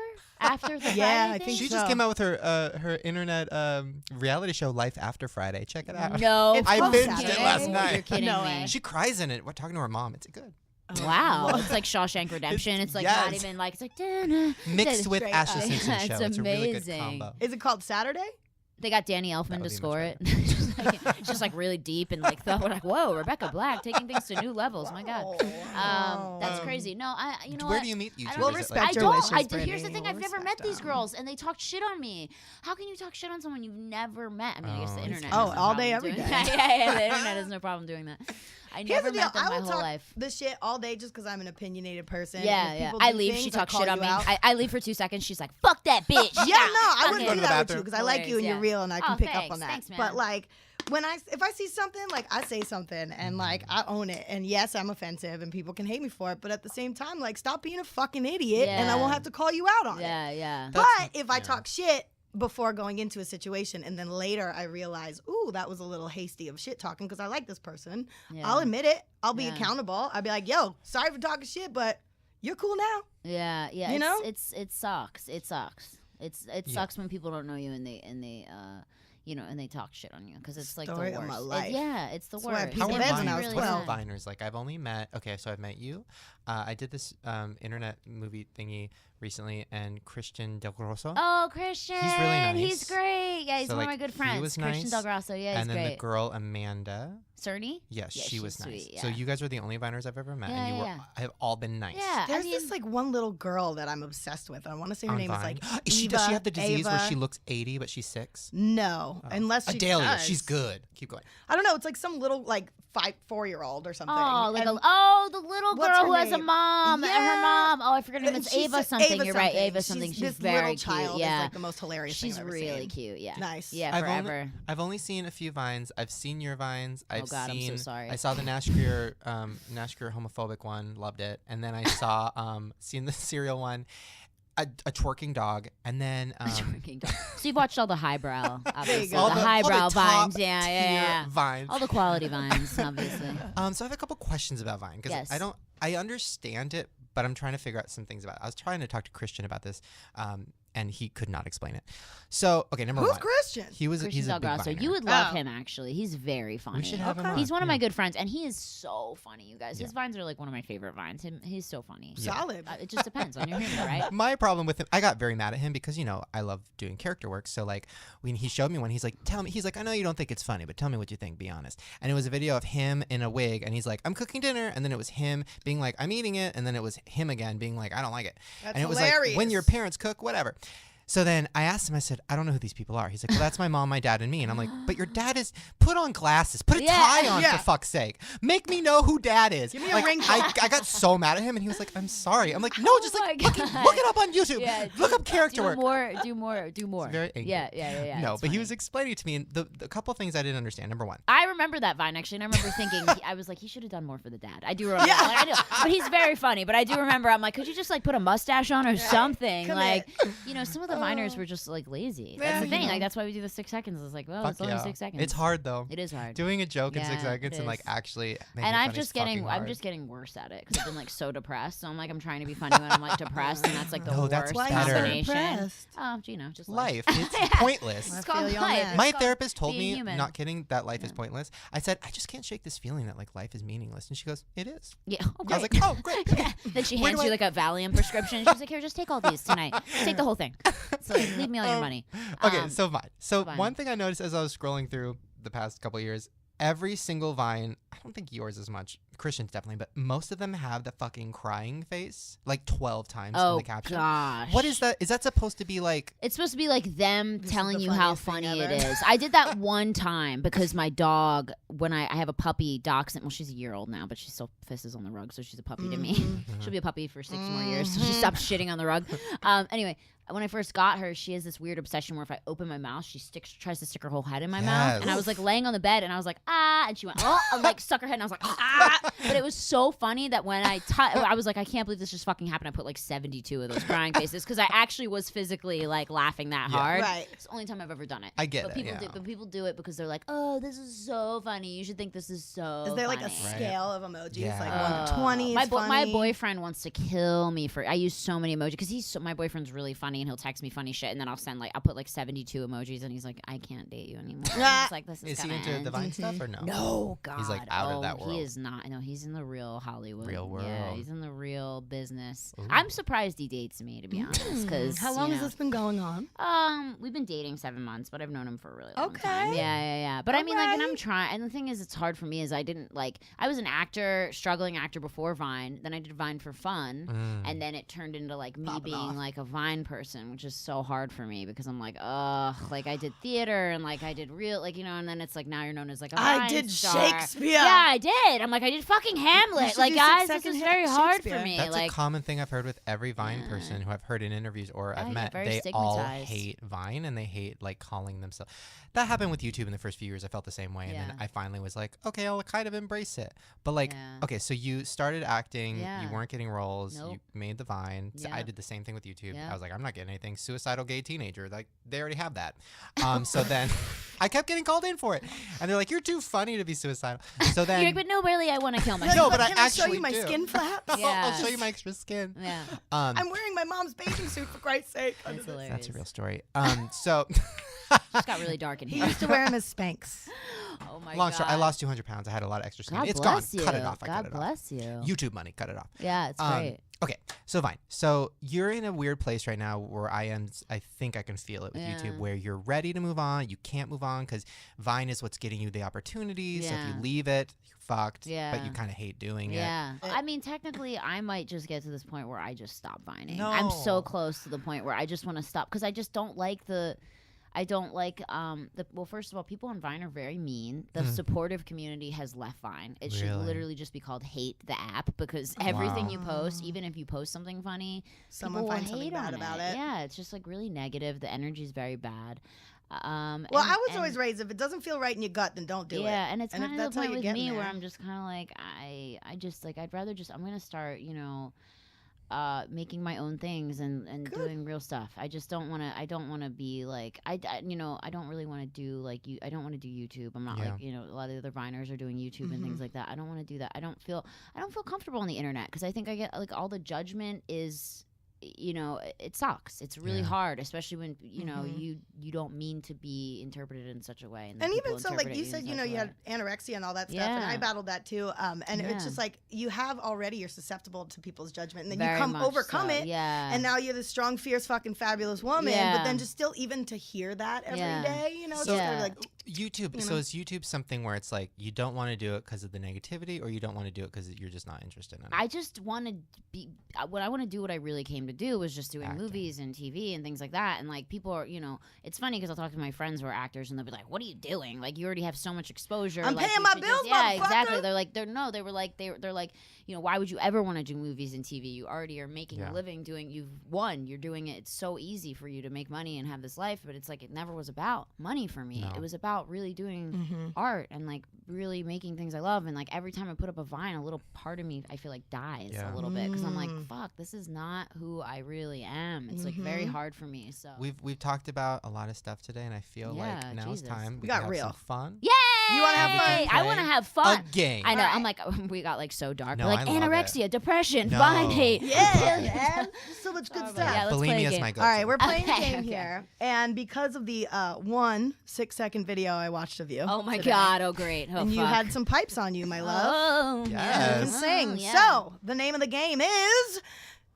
after the Yeah, Friday I thing? think She so. just came out with her internet reality show, Life After Friday. Check it out. No, It's I called binged Saturday. it last You're night. kidding No me. way. She cries in it. We're talking to her mom. It's good. Wow, it's like Shawshank Redemption. It's like not yes. even like it's like "Dun-dun." Mixed with straight Ashley up. Simpson It's show. It's a really good amazing. combo. Is it called Saturday? They got Danny That Elfman would to be much score it. better. It's just like really deep and like we're like, whoa, Rebecca Black taking things to new levels. My God, that's crazy. No, you know Where what? do you meet YouTubers? We'll Is it respect like- I your don't. wishes, Here's the Brittany. thing. We'll I've never met respect these them. girls, and they talk shit on me. How can you talk shit on someone you've never met? I mean, I guess the Oh, internet. Oh, has no all day, problem every doing day. that. yeah, the internet has no problem doing that. I Here's never the deal. met them I my will whole talk life. this shit all day just because I'm an opinionated person. Yeah, If yeah. people I do leave. things, She I talks call shit on you me. out. I leave for 2 seconds. She's like, "Fuck that bitch." Yeah, no, I wouldn't Go do to the that with bathroom. you because I like you and you're Hilarious, real and I yeah. can Oh, pick up thanks. on that. Thanks, man. But like if I see something, like I say something and like I own it. And yes, I'm offensive and people can hate me for it. But at the same time, like stop being a fucking idiot and I Yeah. won't have to call you out on it. Yeah, yeah. But That's- if I yeah. talk shit before going into a situation and then later I realize, ooh, that was a little hasty of shit talking because I like this person, Yeah. I'll admit it. I'll be Yeah. accountable. I'll be like, yo, sorry for talking shit, but you're cool now. Yeah, yeah. You know? it sucks. It sucks. It Yeah. sucks when people don't know you and they and they talk shit on you because it's like Story the of worst. my life. Yeah, it's the That's why I worst. peed How in are bed It's when I was Viners? really What 12. are sad. Viners? Like I've only met. Okay, so I've met you. I did this internet movie thingy recently, and Christian Del Grosso. Oh, Christian. He's really nice. He's great. Yeah, he's So, one like, of my good he friends. was Christian nice, Del Grosso. Yeah, he's and then great. the girl Amanda. Cerny? Yes, Yeah, she she's was nice. sweet, So yeah. you guys were the only Viners I've ever met, Yeah, and you yeah, have all been nice. Yeah, There's I mean, this like one little girl that I'm obsessed with. I want to say her On name Vine. is like Does she Eva, have the disease where Ava. she looks 80 but she's 6? No, unless she Adelia, does. she's good. Keep going. I don't know. It's like some little 4-year-old or something. Oh, like And the little what's girl her who has a name? mom. Yeah. Her mom. Oh, I forget her name. It's she's Ava something. Ava You're right, Ava something. She's this very little cute. child Yeah, is like the most hilarious thing she's I've ever really seen. cute. Yeah, Nice. Yeah, forever. I've only seen a few Vines. I've seen your Vines. I've God, I'm so seen. sorry. I saw the Nash Greer homophobic one. Loved it. And then I saw seen the serial one. A twerking dog, and then Drinking dog. So you've watched all the highbrow, obviously. go. all The highbrow all the top vines. Yeah. tier Vines. All the quality vines, obviously. So I have a couple questions about Vine because Yes. I understand it, but I'm trying to figure out some things about it. I was trying to talk to Christian about this, and he could not explain it. So okay, number Who's one, Christian? he's Christian a big Delgrasso. Viner. You would love Oh. him, actually. He's very funny. We should have him Okay. on. He's one of my yeah. good friends, and he is so funny, you guys. His Yeah. vines are like one of my favorite vines. He's so funny. Solid. It just depends on your humor, right? My problem with him, I got very mad at him because I love doing character work. So like when he showed me one, he's like, I know you don't think it's funny, but tell me what you think. Be honest. And it was a video of him in a wig, and he's like, I'm cooking dinner, and then it was him being like, I'm eating it, and then it was him again being like, I don't like it. That's and it was hilarious. like, when your parents cook, whatever. So then I asked him, I said, I don't know who these people are. He's like, well, that's my mom, my dad, and me. And I'm like, but your dad is, put on glasses, put a Yeah. tie on Yeah. for fuck's sake. Make me know who dad is. Give me a like, ring I got so mad at him, and he was like, I'm sorry. I'm like, no, just like, my look God. it up on YouTube. Yeah, Look up character do work. do more. It's very angry. Yeah. No, it's but he funny. was explaining to me, and the couple of things I didn't understand. Number one, I remember that Vine actually, and I remember thinking, I was like, he should have done more for the dad. I do remember. Like, I do, but he's very funny. But I do remember, I'm like, could you just like put a mustache on or something? Commit. Like, some of the Viners were just like lazy. That's Yeah, the thing. you know. Like that's why we do the 6 seconds. It's like, well, fuck it's only yeah. 6 seconds. It's hard though. It is hard. Doing a joke in Yeah, 6 seconds it and like is. actually making And it I'm funny just is fucking getting, hard. I'm just getting worse at it because I've been like so depressed. So I'm like, I'm trying to be funny when I'm like depressed, and that's like the No, worst that's Why better. are you so combination. depressed? Oh, just life. It's pointless. I It's called feel you on life. that. It's My called therapist told being me, human. not kidding, that life is pointless. I said, I just can't shake this feeling that like life is meaningless. And she goes, it is. Yeah. I was like, oh, great. Yeah. Then she Where hands do you I- like a Valium prescription. She's like, here, just take all these tonight. Just take the whole thing. So like, leave me all your money. Okay, so Vine. So Vine. one thing I noticed as I was scrolling through the past couple of years, every single Vine, I don't think yours as much, Christian's definitely, but most of them have the fucking crying face like 12 times in Oh the caption. gosh. What is that? Is that supposed to be like? It's supposed to be like them This is telling the you how funniest thing funny it ever. is. I did that one time because my dog, when I have a puppy, dachshund. Well, she's a year old now, but she still pisses on the rug, so she's a puppy to me. Mm-hmm. She'll be a puppy for 6 more years, so she stops shitting on the rug. Anyway, when I first got her, she has this weird obsession where if I open my mouth, she tries to stick her whole head in my mouth. And I was like laying on the bed, and I was like, ah, and she went, oh, and like stuck her head, and I was like, ah. But it was so funny that when I was like, I can't believe this just fucking happened. I put like 72 of those crying faces because I actually was physically like laughing that hard. Right. It's the only time I've ever done it. I get but it, people yeah. do, but people do it because they're like, oh, this is so funny. You should think this is so. Is there like a funny. scale of emojis? Yeah. Like 1 to 20 is my funny? boyfriend wants to kill me for. I use so many emojis because my boyfriend's really funny and he'll text me funny shit, and then I'll put like 72 emojis, and he's like, I can't date you anymore. It's like this is Is he gonna into end. the Vine stuff or no? No, God. He's like out of that world. He is not. No, he's in the real Hollywood. Real Yeah, world. he's in the real business. Ooh. I'm surprised he dates me, to be honest. Because How long has this been going on? We've been dating 7 months, but I've known him for a really long Okay. time. Yeah. But I mean, like, and I'm Alright. trying. And the thing is, it's hard for me. Is I didn't like. I was an actor, struggling actor before Vine. Then I did Vine for fun, and then it turned into like me Popping being off. like a Vine person, which is so hard for me because I'm like, ugh, like I did theater and like I did real, like and then it's like now you're known as like a Vine I did star. Shakespeare. Yeah, I did. I'm like, I did fucking Hamlet. should Like, do guys, 6 this is second very hard for Shakespeare. me. That's like, a common thing I've heard with every Vine Yeah. person who I've heard in interviews or I I've get met. very They all stigmatized. hate Vine and they hate like calling themselves. That happened with YouTube in the first few years. I felt the same way, and then Yeah. I finally was like, okay, I'll kind of embrace it. But like, Yeah. okay, so you started acting, Yeah. you weren't getting roles, Nope. you made the Vine. So I Yep. did the same thing with YouTube. Yep. I was like, I'm not getting anything. Suicidal gay teenager, like they already have that. So then I kept getting called in for it, and they're like, you're too funny to be suicidal. So then. you're like, but no, really, I want to kill myself. No, but I can I show actually you my do. skin flaps? Yeah. I'll show you my extra skin. Yeah, I'm wearing my mom's bathing suit for Christ's sake. that's hilarious. That's a real story. So. It's got really dark in He here. used to wear them as Spanx. Oh my Long God. story. I lost 200 pounds. I had a lot of extra skin. God It's bless gone. you. Cut it off. I God cut it off. bless you. YouTube money. Cut it off. Yeah, it's great. Okay, so Vine. So you're in a weird place right now where I am. I think I can feel it with Yeah. YouTube, where you're ready to move on. You can't move on because Vine is what's getting you the opportunities. So if Yeah. you leave it, you're fucked. Yeah. But you kind of hate doing it. Yeah. I mean, technically, I might just get to this point where I just stop vining. No. I'm so close to the point where I just want to stop because I just don't like the. I don't like well, first of all, people on Vine are very mean. The supportive community has left Vine. It should literally just be called hate the app, because everything you post, even if you post something funny, someone people will finds something hate bad on about it. Yeah, it's just like really negative. The energy is very bad. Well, I was always raised, if it doesn't feel right in your gut, then don't do it. Yeah, and it's kind of that's the how point you with get me in where there. I'm just kind of like, I just like, I'd rather just, I'm going to start, making my own things and doing real stuff. I just don't want to, I don't want to be like, I don't really want to do like, I don't want to do YouTube. I'm not like, a lot of the other Viners are doing YouTube and things like that. I don't want to do that. I don't feel comfortable on the internet, because I think I get like all the judgment is, it sucks. It's really hard, especially when you don't mean to be interpreted in such a way. And even so, like you said, you had anorexia and all that stuff, and I battled that too. And it's just like you have already, you're susceptible to people's judgment, and then you overcome it, and now you're this strong, fierce, fucking fabulous woman. But then just still even to hear that every day, it's just kind of like YouTube. So is YouTube something where it's like you don't want to do it because of the negativity, or you don't want to do it because you're just not interested in it? I just want to be. What I want to do, what I really came to do, was just doing movies and TV and things like that. And like people are, it's funny because I'll talk to my friends who are actors, and they'll be like, "What are you doing? Like you already have so much exposure. I'm like, paying my bills, yeah, motherfucker." exactly. They're like, they're like, why would you ever want to do movies and TV? You already are making a living doing. You're doing it. It's so easy for you to make money and have this life. But it's like it never was about money for me. No. It was about really doing art and like really making things I love. And like every time I put up a Vine, a little part of me I feel like dies a little bit, because I'm like, fuck, this is not who I really am. It's like very hard for me. So we've talked about a lot of stuff today, and I feel like now it's time we got can real have some fun. Yay! You want to have fun? I want to have fun. A game. I know. All right. I'm like, we got like so dark. No, We're like I love anorexia, depression, No. Vine hate. Yeah, man. So much good stuff. Yeah, let's play a Bulimia is game. my go-to. All right, we're playing a Okay, game here, and because of the 1 6-second video I watched of you. Oh my today, God! Oh great! Oh and you fuck. had some pipes on you, my love. Oh You can Yes. sing. yeah. So the name of the game is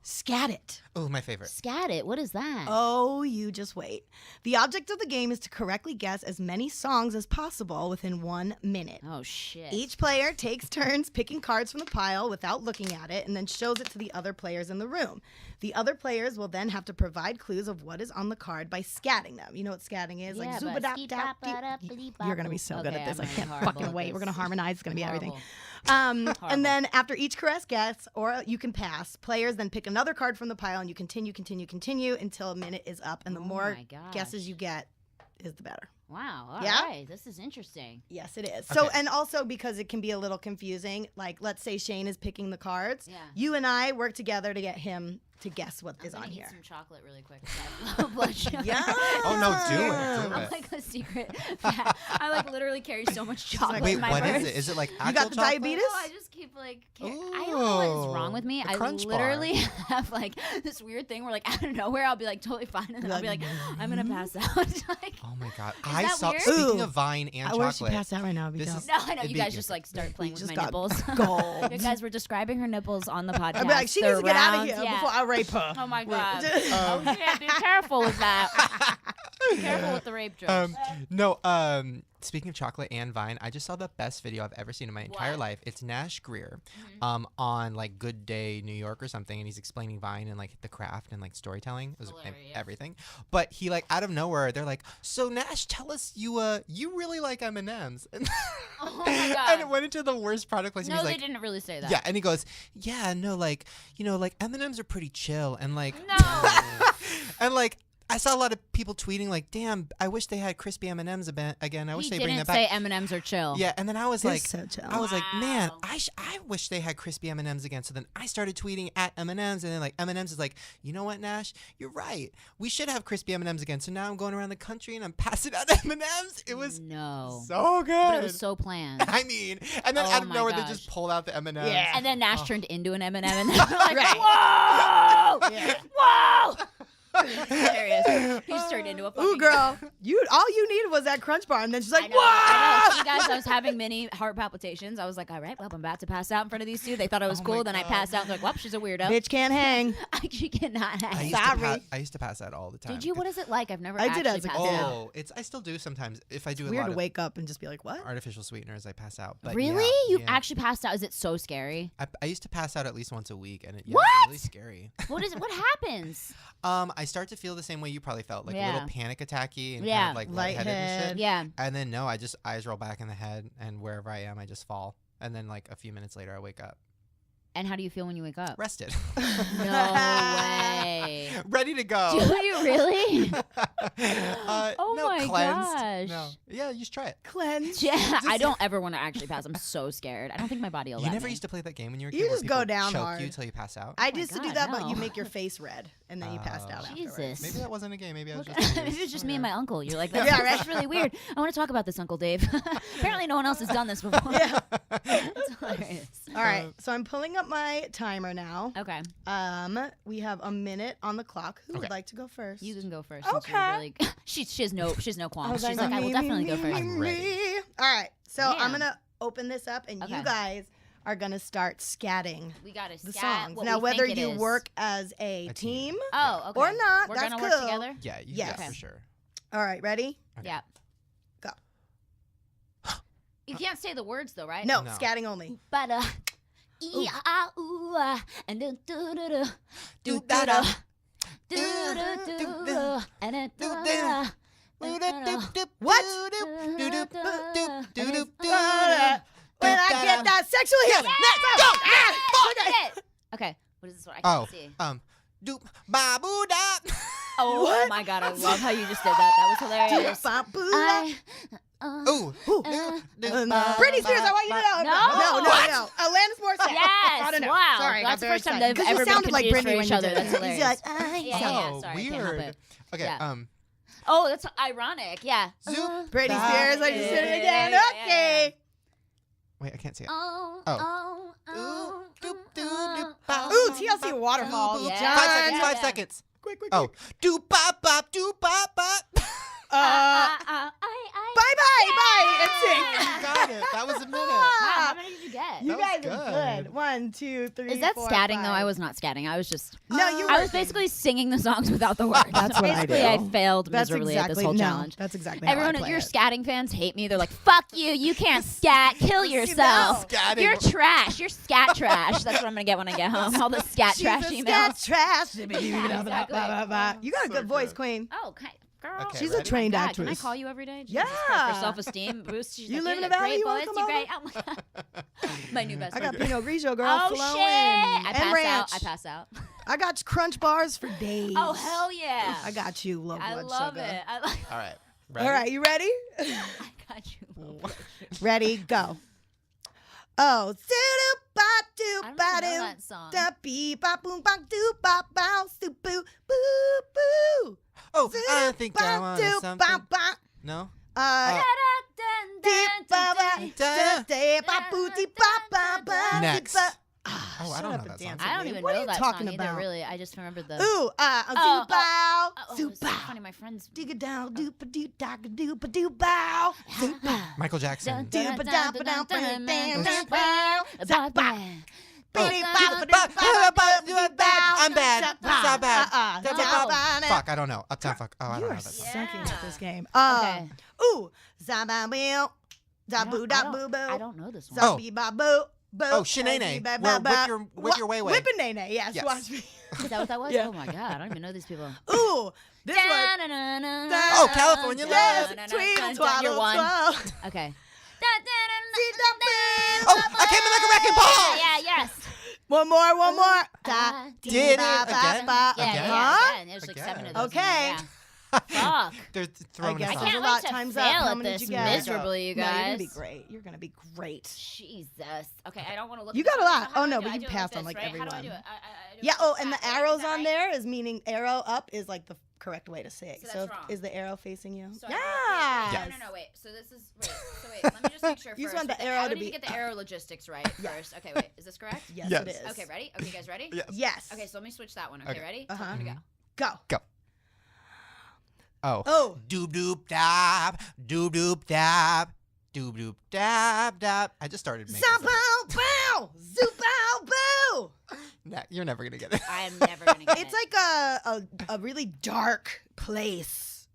Scat It. Oh, my favorite. Scat it. What is that? Oh, you just wait. The object of the game is to correctly guess as many songs as possible within 1 minute. Oh shit. Each player takes turns picking cards from the pile without looking at it, and then shows it to the other players in the room. The other players will then have to provide clues of what is on the card by scatting them. You know what scatting is? Yeah, Like but zoobadap-dap-dee. You're going to be so good at this. I I'm can't horrible fucking at wait. this. We're going to harmonize. It's going to be everything. Horrible. And then after each correct guess, or you can pass, players then pick another card from the pile, and you continue until a minute is up. And the more my gosh. guesses you get is the better. Wow. All Yeah? right. This is interesting. Yes, it is. So, Okay. and also because it can be a little confusing, like let's say Shane is picking the cards. Yeah. You and I work together to get him to guess what is I'm on gonna here. eat some chocolate really quick. I have low blood sugar. Yeah. Oh, no, do it. Do I'm it. like a secret fat. I like literally carry so much chocolate Wait, in my what purse. is it? Is it like actual You got the chocolate? diabetes? No, I just keep like. I don't know what is wrong with me. The I Crunch literally have like this weird thing where like out of nowhere I'll be like totally fine, and then I'll be like, I'm gonna pass out. Like, Oh my God. that weird? Speaking Ooh. of Vine and I wish she chocolate. passed out right now. This This is- no, I know It'd you be- guys just like start playing with just my got nipples. gold. You guys were describing her nipples on the podcast. I'd be like, she needs to get out of here before I rape her. Oh my God. Um, Oh, yeah, be careful with that. Be careful with the rape jokes. Speaking of chocolate and Vine, I just saw the best video I've ever seen in my entire What? life. It's Nash Greer, on like Good Day New York or something, and he's explaining Vine and like the craft and like storytelling. It was Hilarious. everything. But he like out of nowhere, they're like, "So Nash, tell us you really like M&Ms." And, Oh my God. and it went into the worst product placement. No, He's they like, didn't really say that. yeah, and he goes, "Yeah, no, like like M&Ms are pretty chill, and like No. and like." I saw a lot of people tweeting like, "Damn, I wish they had crispy M&Ms again. I wish He they bring didn't that say back." M&Ms are chill. Yeah, and then I was They're like, so chill. I was like, man, Wow. I wish they had crispy M&Ms again. So then I started tweeting at M&Ms, and then like M&Ms is like, you know what, Nash, you're right. We should have crispy M&Ms again. So now I'm going around the country and I'm passing out M&Ms. It was No. so good. But it was so planned. I mean, and then Oh out of my nowhere they gosh. just pulled out the M&Ms. Yeah. And then Nash turned into an M&M, and then we're like, Right. whoa! Yeah. Whoa! Hilarious. He's turned into a fucking... Ooh, girl, all you needed was that Crunch Bar, and then she's like, I know. "Whoa!" See, guys, I was having many heart palpitations. I was like, all right, well, I'm about to pass out in front of these two. They thought I was Oh cool. my Then I God. passed out. They're like, well, she's a weirdo. Bitch can't hang. She cannot I hang. used, to Sorry. I used to pass out all the time. Did you? What is it like? I've never I did actually as a passed kid. out. Oh, I still do sometimes. If I do It's a weird lot to of wake up and just be like, "What?" artificial sweeteners, I pass out. But Really? yeah, You yeah. actually passed out? Is it so scary? I used to pass out at least once a week, and it's What? really scary. What happens? I start to feel the same way you probably felt, like a Yeah. little panic attacky and Yeah. kind of like lightheaded and shit. Yeah. And then no, I just eyes roll back in the head, and wherever I am, I just fall. And then like a few minutes later, I wake up. And how do you feel when you wake up? Rested. No way. Ready to go. Do you really? Oh no, my cleansed. gosh. No. Yeah, you should try it. Cleanse. Yeah, I don't ever want to actually pass. I'm so scared. I don't think my body will You let never me. used to play that game when you were a kid You where just go people down choke hard. you till you pass out? I my used to do God, that, but you no. make your face red and then you passed out afterwards. Jesus. Maybe that wasn't a game. Maybe I was Look, just Maybe it's just me and my uncle. You're like, Yeah, that's, right. that's really weird. I want to talk about this, Uncle Dave. Apparently, no one else has done this before. Yeah. That's hilarious. All right, so I'm pulling up my timer now. Okay, We have a minute on the clock. Who would Okay. like to go first? you can go first. since you're Okay. Really, she has no qualms. I She's was like, I will me, definitely me, go me, first. I'm ready. me. All right, so I'm Damn. gonna open this up, and you Okay. guys are gonna start scatting We got to the scat. songs. What Now, we whether think it you is. work as a A team. team. Oh, okay. or not, We're that's gonna cool. work together. Yeah, Yes. yeah, for sure. All right, ready? Okay. Yeah. Go. You can't say the words though, right? No, No. scatting only. But and then do Do da da. What? When I get that sexual healing. Let's go. Okay, what is this one? I Oh, can't see. doop ba boo da. Oh What? my god, I love how you just did that. That was hilarious. Ba-boo-la. Ooh. Britney Spears, I want you to know. No. No. Alanis Morissette. Yes, I don't know. wow. Sorry, I got That's the very first time excited. they've 'Cause you ever been sounded like confused Britney for when each you other. did That's it. hilarious. He's like, Yeah, Oh, sorry, I can't help weird. it. Okay, Yeah. Oh, that's ironic. Yeah. Zoop. Britney Ba- Spears, I just did it again. Yeah. Okay. Wait, I can't see it. Oh. Doop, doop, doop, ba- Ooh, TLC Waterfall. Doop, Yeah. John. 5 seconds, 5 Yeah. seconds. Quick. Oh. Doop bop bop, doop bop bop. Bye. NSYNC. Got it. That was a minute. Wow, how many did you get? You That guys was are good. good. 1, 2, 3, Is that 4, scatting though? 5. I was not scatting. I was just. No, you I were. was basically singing the songs without the words. That's what I basically, do. I failed That's miserably at this exactly whole no, challenge. That's exactly Everyone, how I play your it. scatting fans hate me. They're like, "Fuck you! You can't scat. Kill yourself. Scatting. You're trash. You're scat trash." That's what I'm gonna get when I get home. All the scat She's trash a emails. scat trash. Exactly. You got a good voice, good. Queen. Oh, okay. Girl. Okay, She's ready? a trained God, actress. Can I call you every day? Yeah. Jesus Christ, for self-esteem boost. She's You like, live in "You're the valley? great You wanna voice. come You're over?" great. Oh my god. My new best I friend. got Pinot Grigio, girl, Oh flowing. shit! I and pass ranch. out. I pass out. I got crunch bars for days. Oh hell yeah! I got you, low I blood love sugar. it. I like. All right. Ready? All right, you ready? I got you. low blood sugar. Ready, go. Oh, I don't even know do that song. da bee ba boom ba do ba bow soup boo boo boo. Oh, I think I want do something. ba ba. No? Dee ba ba da da ba boo dee ba ba ba. Next. dee ba. Oh, I Shut don't up know and that song. dance I with don't me. even What know are you that talking song about? either. Really, I just remember the. Ooh, do bow, Oh, do it's so bow. funny. My friends. Dig it down, do ba do da do ba do bow. Do bow. Michael Jackson. Do ba da ba da ba bam bam bam. I'm bad. Stop bad. No. Fuck, I don't know. Uptown Fuck. Oh, I You don't are know that song. sucking at this game. Okay. Ooh. Zababoo. Zabu da boo boo. I don't know this one. Oh. Zabi ba boo. Boo. Oh, Shenane. Where whip your way way. Whippin' nene. Yes. Yes. Watch me. Is that what that was? Yeah. Oh my god, I don't even know these people. Ooh. This one. Oh, California Yes. Love. Tweedle You're twaddle one. twirl. Okay. Oh, I came in like a wrecking ball. Yeah, yes. One more. Da, Did dee, it ba, ba, again? ba. Yeah, Again? Huh? again. There's like Again. 7 of those. Okay. In there, yeah. Fuck. They're throwing guess us I There's can't a off. lot. wait to Time's fail up. How at many this did you get? miserably, you No, you're guys. gonna be great. You're gonna be great. Jesus. Okay, I don't want to look. You at this got a one, lot. so how Oh, do no, I do but it? I you do it passed this, on, like, right? How do I everyone. do it? I do it Yeah. like Oh, that. and the Is that arrows on right? there is meaning arrow up is like the correct way to say it. So that's wrong. is the arrow facing you? So Yeah. No, wait. So this is wait. Let me just make sure. You just first. want the Wait, arrow I to need be to get the arrow logistics right first. Okay, wait. Is this correct? Yes, Yes. it is. Okay, ready? Okay, you guys ready? Yes. Yes. Okay, so let me switch that one. Okay, Okay. ready? Uh-huh. I'm gonna Go. Go. Oh. Oh. Doop doop dab. Doop doop dab. Doop doop dab dab. I just started making Zow some- bow bow. Zoo bow boo. Nah, you're never gonna get it. go. I am never gonna get It's it. like a really dark place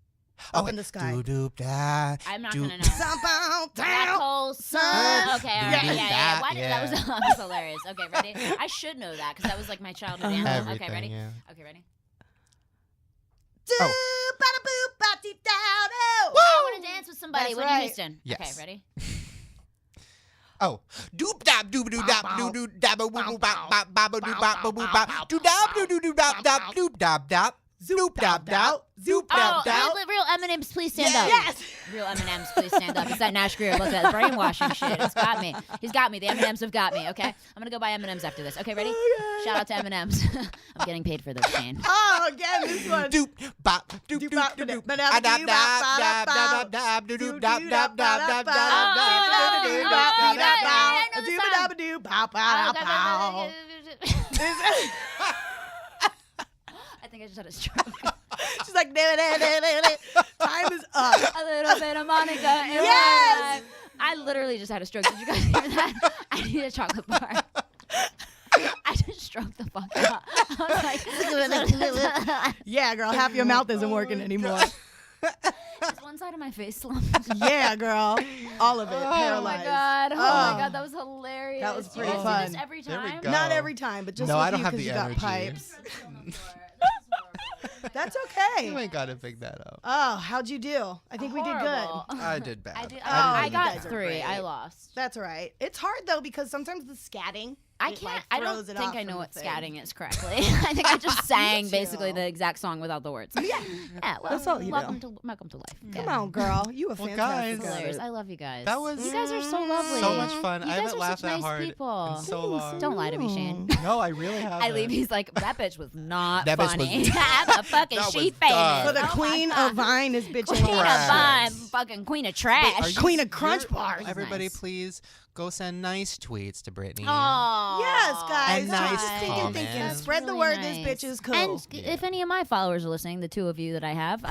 up in the sky. Doop doop dab. I'm not doop- gonna know. Zow bow Black down. hole sun. Sun. Okay, all right, Yeah. yeah. Why did, Yeah. that was hilarious. Okay, ready? I should know that because that was like my childhood anthem. Everything, Okay, ready? yeah. Okay, ready? Doo Oh. ba somebody. That's Whitney right. Houston. Yes. Okay, ready? Oh. Doop dab doop doo dab doo doo dab boo boo bop bop bop doo bop boo boo bop doo dab doo doo doo dab dab doop dab dab zoop dab dab zoop dab dab. Real M&Ms, please stand up. Yes. Real M&Ms, please stand up. It's that Nash Greer. Look at that brainwashing shit. It's got me. He's got me. The M&Ms have got me, okay? I'm going to go buy M&Ms after this. Okay, ready? Okay. Shout out to M&Ms. I'm getting paid for this, Shane. Oh, again, this one. Doop bop doop doop doop doop dab dab dab dab dab doo doo dab dab dab dab I think I just had a stroke. She's like, time is up. A little bit of Monica. In Yes! my life. I literally just had a stroke. Did you guys hear that? I need a chocolate bar. I just stroked the fuck out. I was like, Yeah, girl, half your mouth isn't working anymore. is one side of my face slumped? Yeah, girl, all of it, Oh paralyzed. my god! Oh my god, that was hilarious. That was Do you pretty guys fun. do this every There we time? go. Not every time, but just No, with I don't you have 'cause the you got energy. pipes. That's You okay. ain't gotta pick that up. Oh, how'd you do? I think we did good. Horrible. I did bad. I did. Oh, I you got guys are 3. great. I lost. That's all right. It's hard though because sometimes the scatting. I it, can't. like, I don't throws it think off I know from what the thing. scatting is correctly. I think I just sang too. basically the exact song without the words. Yeah. Well, That's all you welcome to life. Come Yeah. on, girl. You a Well, fantastic guys. artist. Hilarious. I love you guys. That was You guys are so lovely. so much fun. You I guys haven't are laughed such that nice hard people. in so long. Don't lie to me, Shane. No, I really haven't. I leave. He's like, that bitch was not That bitch funny. was- the fucking That she was famous. dumb. For the Oh my queen God. of Vine is bitching. Queen of Trash. Vine, fucking queen of trash. Are you- Queen of Crunch you're- Bars. Everybody, Nice. please go send nice tweets to Brittany. Aw. Yes, guys. And nice just thinking. comments. Spread the Really word. nice. This bitch is cool. And if any of my followers are listening, the 2 of you that I have,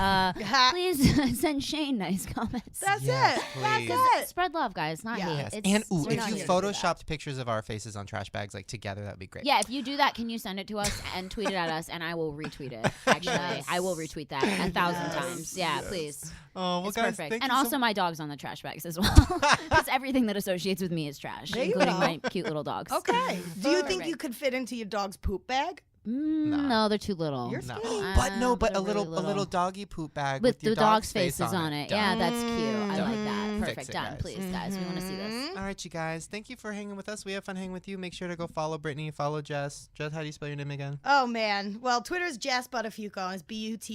please send Shane nice comments. That's Yes, it. please. That's it. Spread love, guys, not Yeah. hate. Yes. It's- And ooh, we're if not you here to do that. photoshopped pictures of our faces on trash bags like together, that'd be great. Yeah, if you do that, can you send it to us and tweet it at us, and I will retweet it. Actually, I will retweet that 1,000 times. Yeah, please. Oh, well, It's guys, perfect. thank And you also so my dog's on the trash bags as well. Because everything that associates with me is trash, There you including go. my cute little dogs. Okay. Do you think Perfect. you could fit into your dog's poop bag? No, they're too little. You're No. skinny. But no, but they're a little really doggy poop bag with your the dog's face faces on it. Yeah, Done. that's cute. I Done. like that. Fix Perfect. it, Done, guys. please, guys. We want to see this. All right, you guys. Thank you for hanging with us. We have fun hanging with you. Make sure to go follow Brittany, follow Jess. Jess, how do you spell your name again? Oh man. Well, Twitter's Jess Buttafuoco, and it's Buttafuoco.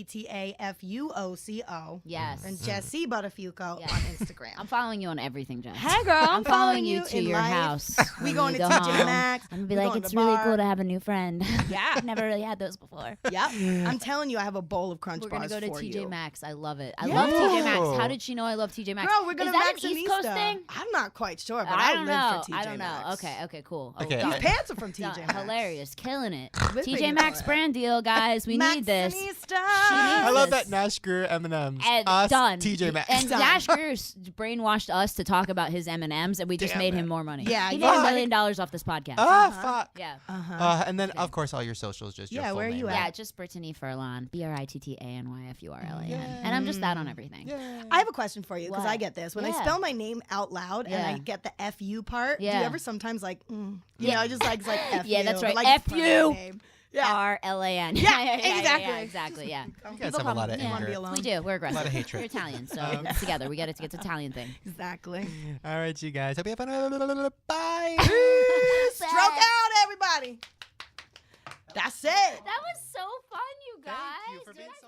Yes. And Jessie Buttafuoco Yes. on Instagram. I'm following you on everything, Jess. Hey, girl. I'm following you to in your life. house. We when going you to go TJ home. Maxx. I'm gonna be We like, going it's to really bar. cool to have a new friend. Yeah. I've never really had those before. Yep. I'm telling you, I have a bowl of Crunch We're gonna Bars go to for TJ you. Maxx. I love it. I Yeah. love TJ Maxx. Ooh. How did she know I love TJ Maxx? Girl, we're gonna Is that an East Coast Maxxinista. thing? I'm not quite sure, but I I don't live know. for TJ I don't know. Maxx. Okay, cool. Okay, done. These pants are from TJ Done. Maxx. Hilarious, killing it. Living TJ Maxx for it. brand deal, guys. We need this. Maxxinista. I love this. that Nash Greer M&Ms. And Us, done. TJ Maxx. And Done. Nash Greer brainwashed us to talk about his M&Ms, and we just Damn made it. him more money. Yeah, he yeah. made $1 million off this podcast. Fuck. Yeah. And then, of course, all your socials, just your Yeah, full where are name, you right? Yeah, just Brittany Furlan, BrittanyFurlan, and I'm just that on everything. I have a question for you because What? I get this. When I Yeah. spell my name out loud and I Yeah. get the FU part, do Yeah. you ever sometimes like, you Yeah. know, I just like F Yeah, that's but, right. like, F part of you. my name. Yeah. RLAN. Yeah, exactly. exactly. Yeah. You guys People have a call lot me- of yeah, anger. alone. We do. We're aggressive. lot of hatred. We're Italian, so it's together. We get it. It's Italian thing. Exactly. All right, you guys. Hope you have fun. Bye. Stroke out, everybody. That's it. That was so fun, you guys. Thank you for being so